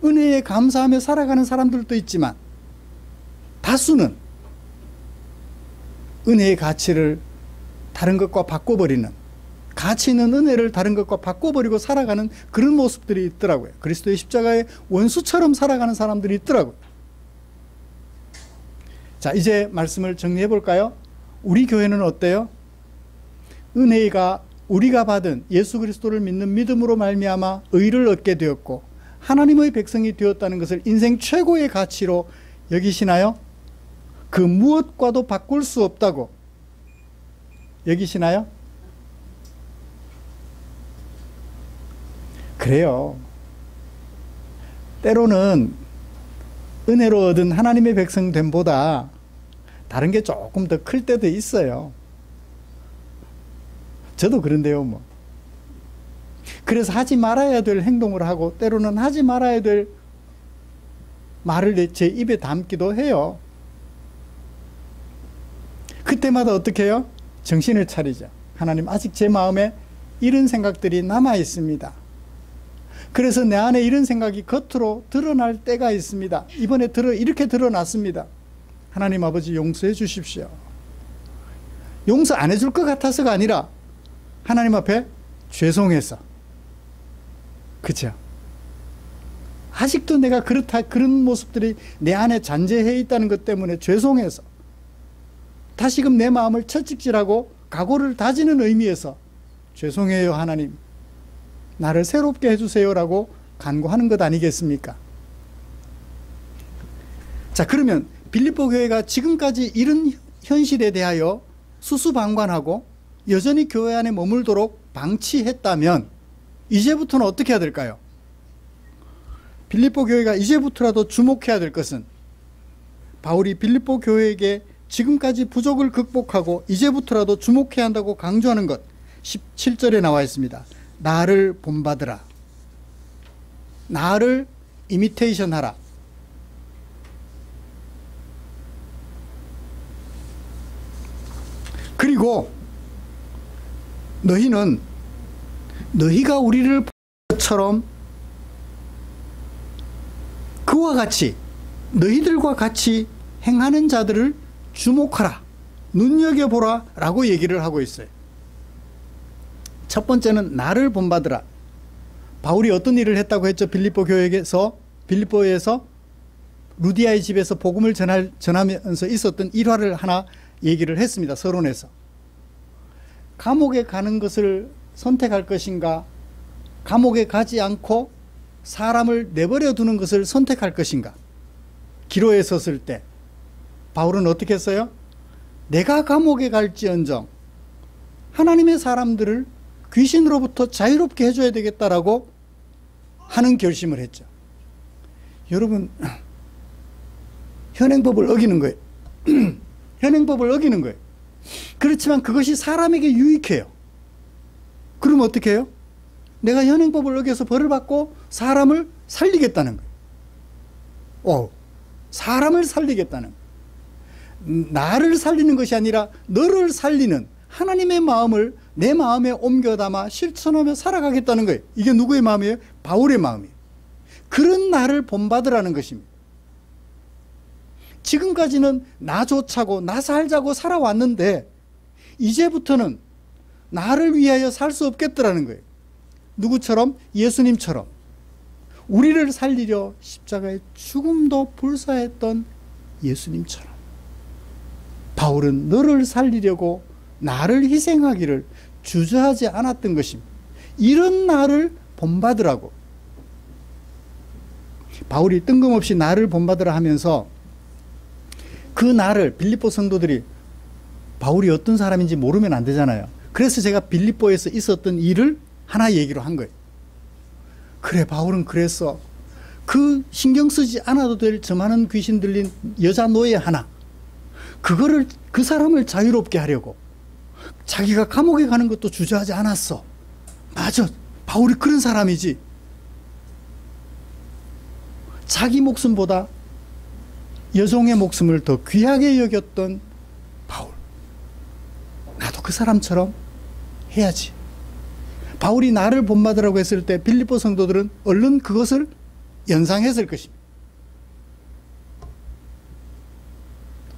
은혜에 감사하며 살아가는 사람들도 있지만 다수는 은혜의 가치를 다른 것과 바꿔버리는, 가치 있는 은혜를 다른 것과 바꿔버리고 살아가는 그런 모습들이 있더라고요. 그리스도의 십자가의 원수처럼 살아가는 사람들이 있더라고요. 자, 이제 말씀을 정리해 볼까요? 우리 교회는 어때요? 은혜가 우리가 받은 예수 그리스도를 믿는 믿음으로 말미암아 의를 얻게 되었고 하나님의 백성이 되었다는 것을 인생 최고의 가치로 여기시나요? 그 무엇과도 바꿀 수 없다고 여기시나요? 그래요. 때로는 은혜로 얻은 하나님의 백성됨보다 다른 게 조금 더 클 때도 있어요. 저도 그런데요, 뭐. 그래서 하지 말아야 될 행동을 하고 때로는 하지 말아야 될 말을 제 입에 담기도 해요. 그때마다 어떻게 해요? 정신을 차리죠. 하나님, 아직 제 마음에 이런 생각들이 남아 있습니다. 그래서 내 안에 이런 생각이 겉으로 드러날 때가 있습니다. 이번에 이렇게 드러났습니다. 하나님 아버지, 용서해 주십시오. 용서 안 해줄 것 같아서가 아니라 하나님 앞에 죄송해서. 그죠? 아직도 내가 그런 모습들이 내 안에 잔재해 있다는 것 때문에 죄송해서 다시금 내 마음을 채찍질하고 각오를 다지는 의미에서 죄송해요 하나님, 나를 새롭게 해주세요라고 간구하는 것 아니겠습니까? 자, 그러면 빌립보 교회가 지금까지 이런 현실에 대하여 수수방관하고 여전히 교회 안에 머물도록 방치했다면 이제부터는 어떻게 해야 될까요? 빌립보 교회가 이제부터라도 주목해야 될 것은 바울이 빌립보 교회에게 지금까지 부족을 극복하고 이제부터라도 주목해야 한다고 강조하는 것, 17절에 나와 있습니다. 나를 본받으라. 나를 이미테이션 하라. 그리고 너희가 우리를 본 것처럼 그와 같이 너희들과 같이 행하는 자들을 주목하라, 눈여겨보라 라고 얘기를 하고 있어요. 첫 번째는 나를 본받으라. 바울이 어떤 일을 했다고 했죠? 빌립보에서 루디아의 집에서 복음을 전하면서 있었던 일화를 하나 얘기를 했습니다. 서론에서. 감옥에 가는 것을 선택할 것인가, 감옥에 가지 않고 사람을 내버려 두는 것을 선택할 것인가. 기로에 섰을 때 바울은 어떻게 했어요? 내가 감옥에 갈지언정 하나님의 사람들을 귀신으로부터 자유롭게 해줘야 되겠다라고 하는 결심을 했죠. 여러분, 현행법을 어기는 거예요. 현행법을 어기는 거예요. 그렇지만 그것이 사람에게 유익해요. 그럼 어떻게 해요? 내가 현행법을 어겨서 벌을 받고 사람을 살리겠다는 거예요. 사람을 살리겠다는 거예요. 나를 살리는 것이 아니라 너를 살리는 하나님의 마음을 내 마음에 옮겨 담아 실천하며 살아가겠다는 거예요. 이게 누구의 마음이에요? 바울의 마음이에요. 그런 나를 본받으라는 것입니다. 지금까지는 나 좋자고 나 살자고 살아왔는데 이제부터는 나를 위하여 살 수 없겠더라는 거예요. 누구처럼? 예수님처럼. 우리를 살리려 십자가의 죽음도 불사했던 예수님처럼. 바울은 너를 살리려고 나를 희생하기를 주저하지 않았던 것입니다. 이런 나를 본받으라고. 바울이 뜬금없이 나를 본받으라 하면서 그 나를 빌립보 성도들이 바울이 어떤 사람인지 모르면 안 되잖아요. 그래서 제가 빌립보에서 있었던 일을 하나 얘기로 한 거예요. 그래, 바울은 그랬어. 그 신경 쓰지 않아도 될 저 많은 귀신 들린 여자 노예 하나, 그 사람을 자유롭게 하려고 자기가 감옥에 가는 것도 주저하지 않았어. 맞아, 바울이 그런 사람이지. 자기 목숨보다 여종의 목숨을 더 귀하게 여겼던 바울. 나도 그 사람처럼 해야지. 바울이 나를 본받으라고 했을 때 빌립보 성도들은 얼른 그것을 연상했을 것입니다.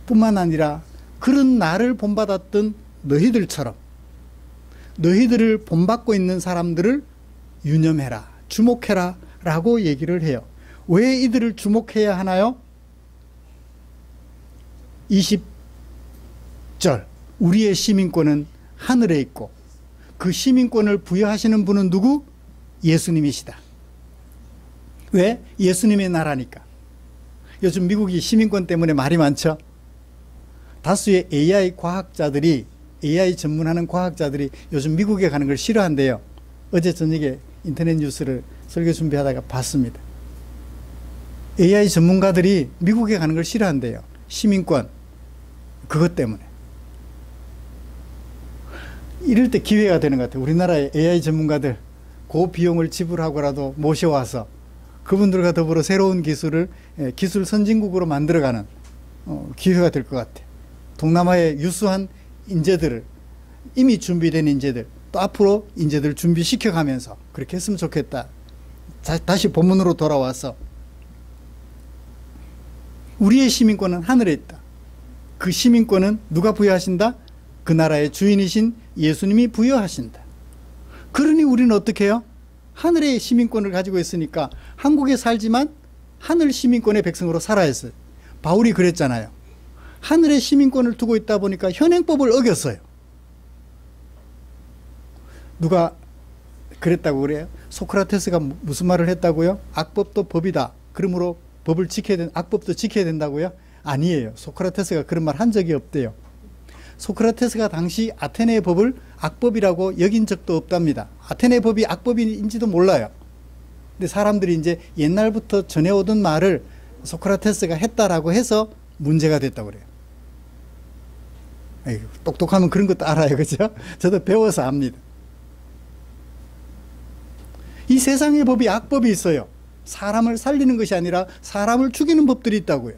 뿐만 아니라 그런 나를 본받았던 너희들처럼 너희들을 본받고 있는 사람들을 유념해라, 주목해라 라고 얘기를 해요. 왜 이들을 주목해야 하나요? 20절, 우리의 시민권은 하늘에 있고 그 시민권을 부여하시는 분은 누구? 예수님이시다. 왜? 예수님의 나라니까. 요즘 미국이 시민권 때문에 말이 많죠. 다수의 AI 과학자들이, AI 전문하는 과학자들이 요즘 미국에 가는 걸 싫어한대요. 어제 저녁에 인터넷 뉴스를 설교 준비하다가 봤습니다. AI 전문가들이 미국에 가는 걸 싫어한대요. 시민권, 그것 때문에. 이럴 때 기회가 되는 것 같아요. 우리나라의 AI 전문가들 그 비용을 지불하고라도 모셔와서 그분들과 더불어 새로운 기술을 기술 선진국으로 만들어가는 기회가 될 것 같아요. 동남아의 유수한 인재들을, 이미 준비된 인재들, 또 앞으로 인재들 준비시켜가면서 그렇게 했으면 좋겠다. 다시 본문으로 돌아와서 우리의 시민권은 하늘에 있다. 그 시민권은 누가 부여하신다? 그 나라의 주인이신 예수님이 부여하신다. 그러니 우리는 어떻게 해요? 하늘의 시민권을 가지고 있으니까 한국에 살지만 하늘 시민권의 백성으로 살아야 했어요. 바울이 그랬잖아요. 하늘의 시민권을 두고 있다 보니까 현행법을 어겼어요. 누가 그랬다고 그래요? 소크라테스가 무슨 말을 했다고요? 악법도 법이다. 그러므로 법을 악법도 지켜야 된다고요? 아니에요. 소크라테스가 그런 말 한 적이 없대요. 소크라테스가 당시 아테네의 법을 악법이라고 여긴 적도 없답니다. 아테네 법이 악법인지도 몰라요. 근데 사람들이 이제 옛날부터 전해오던 말을 소크라테스가 했다라고 해서 문제가 됐다고 그래요. 에이, 똑똑하면 그런 것도 알아요. 그죠? 저도 배워서 압니다. 이 세상의 법이 악법이 있어요. 사람을 살리는 것이 아니라 사람을 죽이는 법들이 있다고요.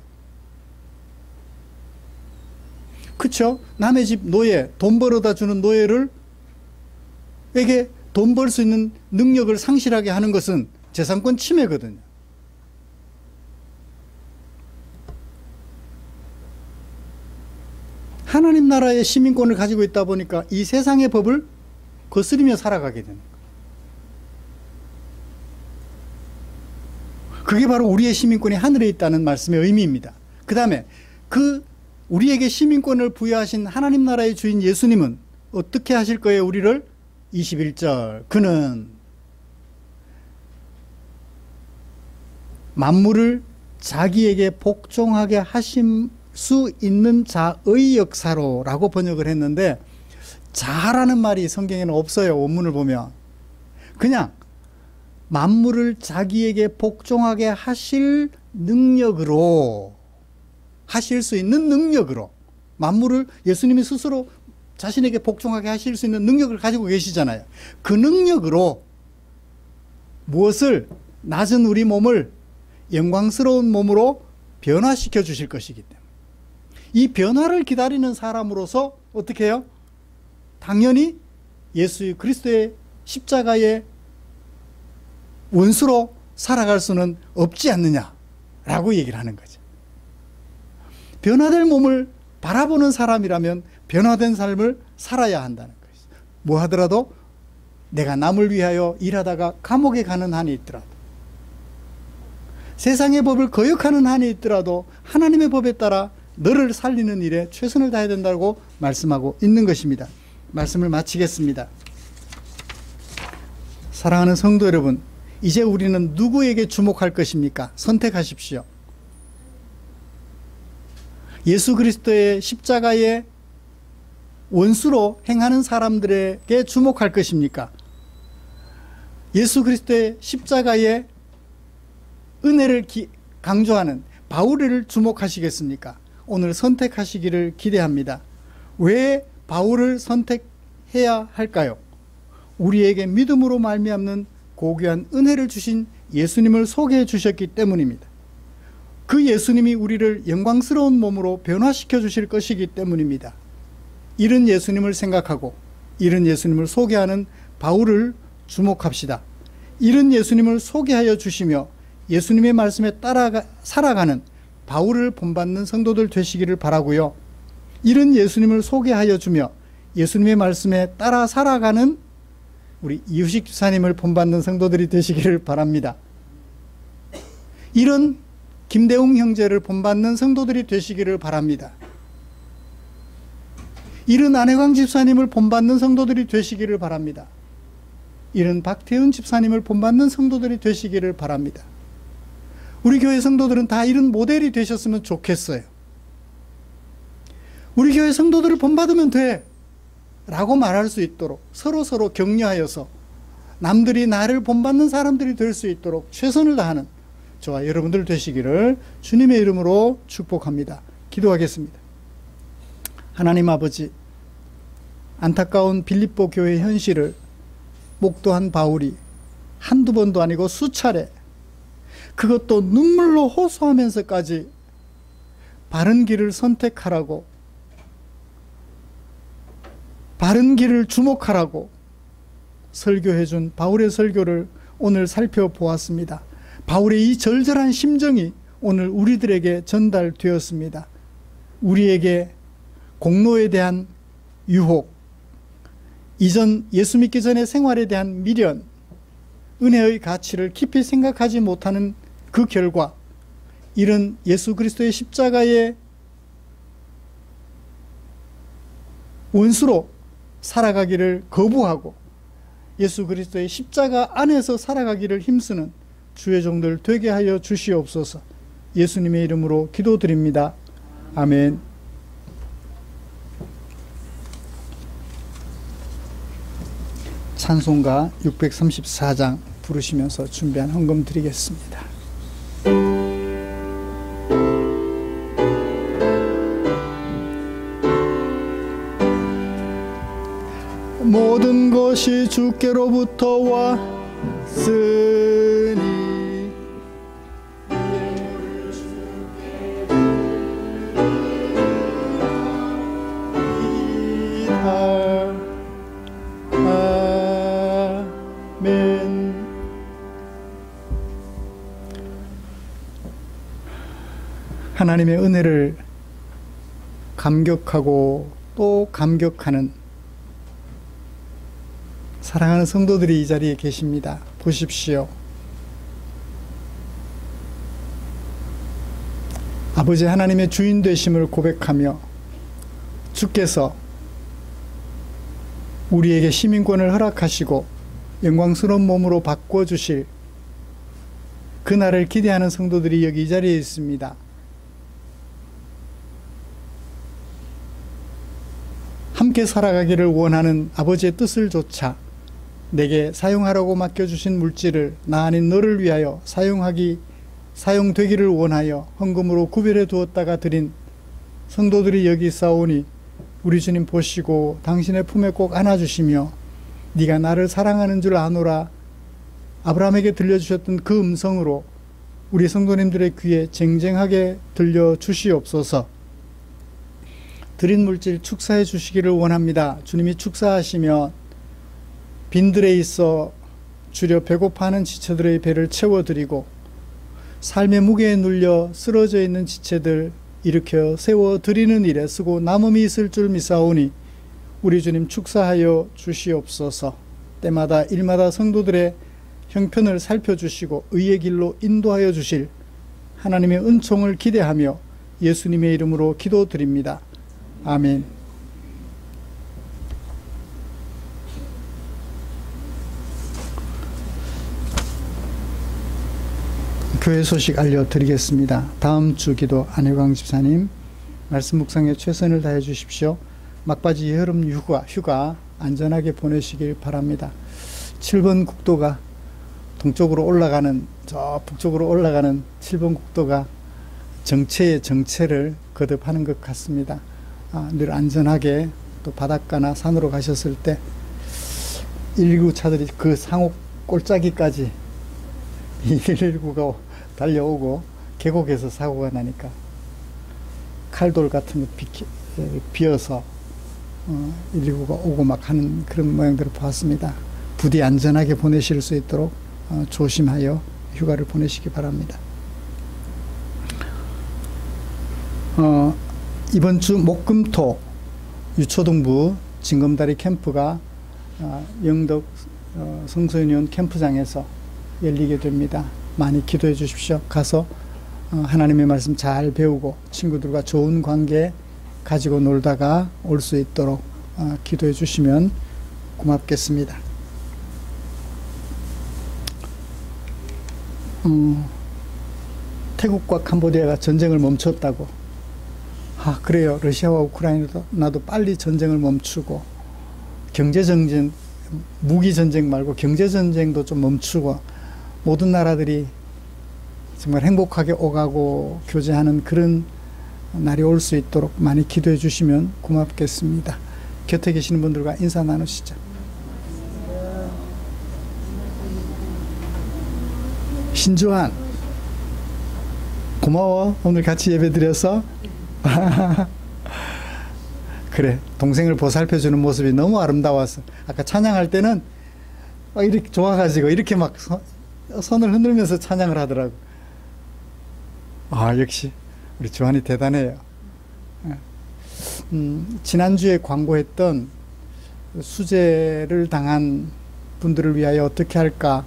그쵸? 남의 집 노예, 돈 벌어다 주는 노예를 에게 돈 벌 수 있는 능력을 상실하게 하는 것은 재산권 침해거든요. 하나님 나라의 시민권을 가지고 있다 보니까 이 세상의 법을 거스리며 살아가게 되는 거예요. 그게 바로 우리의 시민권이 하늘에 있다는 말씀의 의미입니다. 그 다음에 우리에게 시민권을 부여하신 하나님 나라의 주인 예수님은 어떻게 하실 거예요? 우리를 21절, 그는 만물을 자기에게 복종하게 하실 수 있는 자의 역사로 라고 번역을 했는데, 자라는 말이 성경에는 없어요. 원문을 보면 그냥 만물을 자기에게 복종하게 하실 능력으로, 하실 수 있는 능력으로, 만물을 예수님이 스스로 자신에게 복종하게 하실 수 있는 능력을 가지고 계시잖아요. 그 능력으로 무엇을? 낮은 우리 몸을 영광스러운 몸으로 변화시켜 주실 것이기 때문에 이 변화를 기다리는 사람으로서 어떻게 해요? 당연히 예수 그리스도의 십자가의 원수로 살아갈 수는 없지 않느냐라고 얘기를 하는 거죠. 변화될 몸을 바라보는 사람이라면 변화된 삶을 살아야 한다는 것이죠. 뭐 하더라도 내가 남을 위하여 일하다가 감옥에 가는 한이 있더라도, 세상의 법을 거역하는 한이 있더라도 하나님의 법에 따라 너를 살리는 일에 최선을 다해야 된다고 말씀하고 있는 것입니다. 말씀을 마치겠습니다. 사랑하는 성도 여러분, 이제 우리는 누구에게 주목할 것입니까? 선택하십시오. 예수 그리스도의 십자가의 원수로 행하는 사람들에게 주목할 것입니까? 예수 그리스도의 십자가의 은혜를 강조하는 바울을 주목하시겠습니까? 오늘 선택하시기를 기대합니다. 왜 바울을 선택해야 할까요? 우리에게 믿음으로 말미암는 고귀한 은혜를 주신 예수님을 소개해 주셨기 때문입니다. 그 예수님이 우리를 영광스러운 몸으로 변화시켜 주실 것이기 때문입니다. 이런 예수님을 생각하고 이런 예수님을 소개하는 바울을 주목합시다. 이런 예수님을 소개하여 주시며 예수님의 말씀에 따라 살아가는 바울을 본받는 성도들 되시기를 바라고요. 이런 예수님을 소개하여 주며 예수님의 말씀에 따라 살아가는 우리 이유식 집사님을 본받는 성도들이 되시기를 바랍니다. 이런 김대웅 형제를 본받는 성도들이 되시기를 바랍니다. 이런 안혜광 집사님을 본받는 성도들이 되시기를 바랍니다. 이런 박태훈 집사님을 본받는 성도들이 되시기를 바랍니다. 우리 교회 성도들은 다 이런 모델이 되셨으면 좋겠어요. 우리 교회 성도들을 본받으면 돼 라고 말할 수 있도록 서로 격려하여서 남들이 나를 본받는 사람들이 될 수 있도록 최선을 다하는 저와 여러분들 되시기를 주님의 이름으로 축복합니다. 기도하겠습니다. 하나님 아버지, 안타까운 빌립보 교회 현실을 목도한 바울이 한두 번도 아니고 수차례, 그것도 눈물로 호소하면서까지 바른 길을 선택하라고, 바른 길을 주목하라고 설교해준 바울의 설교를 오늘 살펴보았습니다. 바울의 이 절절한 심정이 오늘 우리들에게 전달되었습니다. 우리에게 공로에 대한 유혹, 이전 예수 믿기 전의 생활에 대한 미련, 은혜의 가치를 깊이 생각하지 못하는 그 결과 이런 예수 그리스도의 십자가의 원수로 살아가기를 거부하고 예수 그리스도의 십자가 안에서 살아가기를 힘쓰는 주의 종들 되게 하여 주시옵소서. 예수님의 이름으로 기도드립니다. 아멘. 찬송가 634장 부르시면서 준비한 헌금 드리겠습니다. 모든 것이 주께로부터 왔으니 아멘. 하나님의 은혜를 감격하고 또 감격하는 사랑하는 성도들이 이 자리에 계십니다. 보십시오. 아버지 하나님의 주인 되심을 고백하며 주께서 우리에게 시민권을 허락하시고 영광스러운 몸으로 바꿔주실 그날을 기대하는 성도들이 여기 이 자리에 있습니다. 함께 살아가기를 원하는 아버지의 뜻을 조차 내게 사용하라고 맡겨주신 물질을 나 아닌 너를 위하여 사용되기를 원하여 헌금으로 구별해 두었다가 드린 성도들이 여기 있사오니 우리 주님 보시고 당신의 품에 꼭 안아주시며 네가 나를 사랑하는 줄 아노라 아브라함에게 들려주셨던 그 음성으로 우리 성도님들의 귀에 쟁쟁하게 들려주시옵소서. 드린 물질 축사해 주시기를 원합니다. 주님이 축사하시며 빈들에 있어 주려 배고파하는 지체들의 배를 채워드리고 삶의 무게에 눌려 쓰러져 있는 지체들 일으켜 세워드리는 일에 쓰고 남음이 있을 줄 믿사오니 우리 주님 축사하여 주시옵소서. 때마다 일마다 성도들의 형편을 살펴주시고 의의 길로 인도하여 주실 하나님의 은총을 기대하며 예수님의 이름으로 기도드립니다. 아멘. 교회 소식 알려드리겠습니다. 다음 주 기도 안혜광 집사님 말씀 묵상에 최선을 다해 주십시오. 막바지 여름 휴가 안전하게 보내시길 바랍니다. 7번 국도가 동쪽으로 올라가는 저 북쪽으로 올라가는 7번 국도가 정체의 정체를 거듭하는 것 같습니다. 늘 안전하게 또 바닷가나 산으로 가셨을 때 119 차들이 그 상호 꼴짜기까지 119가 달려오고 계곡에서 사고가 나니까 칼돌 같은 거 비어서 119가 오고 막 하는 그런 모양들을 보았습니다. 부디 안전하게 보내실 수 있도록 조심하여 휴가를 보내시기 바랍니다. 이번 주 목금토 유초등부 징검다리 캠프가 영덕 성소유니온 캠프장에서 열리게 됩니다. 많이 기도해 주십시오. 가서 하나님의 말씀 잘 배우고 친구들과 좋은 관계 가지고 놀다가 올 수 있도록 기도해 주시면 고맙겠습니다. 태국과 캄보디아가 전쟁을 멈췄다고. 그래요. 러시아와 우크라이나도 빨리 전쟁을 멈추고 경제전쟁, 무기전쟁 말고 경제전쟁도 좀 멈추고 모든 나라들이 정말 행복하게 오가고 교제하는 그런 날이 올 수 있도록 많이 기도해 주시면 고맙겠습니다. 곁에 계시는 분들과 인사 나누시죠. 신주환, 고마워. 오늘 같이 예배 드려서. 그래, 동생을 보살펴주는 모습이 너무 아름다워서 아까 찬양할 때는 이렇게 좋아가지고 이렇게 막 손을 흔들면서 찬양을 하더라고. 역시 우리 주한이 대단해요. 지난주에 광고했던 수재를 당한 분들을 위하여 어떻게 할까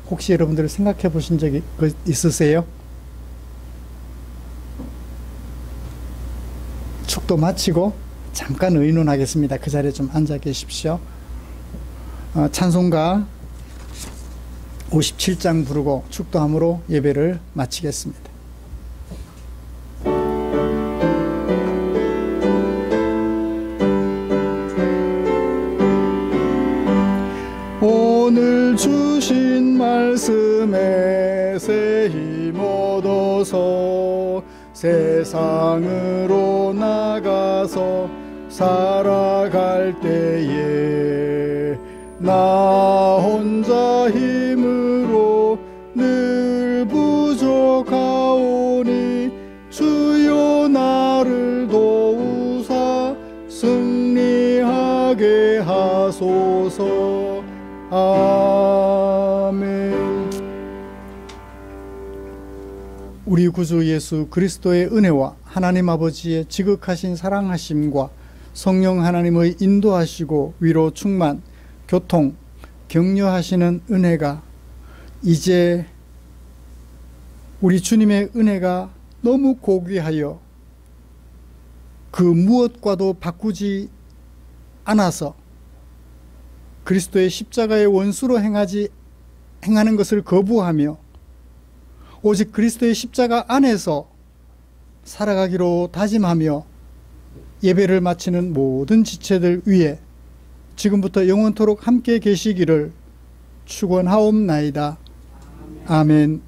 혹시 여러분들 생각해 보신 적이 있으세요? 축도 마치고 잠깐 의논하겠습니다. 그 자리에 좀 앉아 계십시오. 찬송가 57장 부르고 축도함으로 예배를 마치겠습니다. 오늘 주신 말씀에 새 힘 얻어서 세상으로 나가서 살아갈 때에 나 혼자 힘으로 늘 부족하오니 주여 나를 도우사 승리하게 하소서. 아멘. 우리 구주 예수 그리스도의 은혜와 하나님 아버지의 지극하신 사랑하심과 성령 하나님의 인도하시고 위로 충만, 교통, 격려하시는 은혜가 이제 우리 주님의 은혜가 너무 고귀하여 그 무엇과도 바꾸지 않아서 그리스도의 십자가의 원수로 행하는 것을 거부하며 오직 그리스도의 십자가 안에서 살아가기로 다짐하며 예배를 마치는 모든 지체들 위해 지금부터 영원토록 함께 계시기를 축원하옵나이다. 아멘.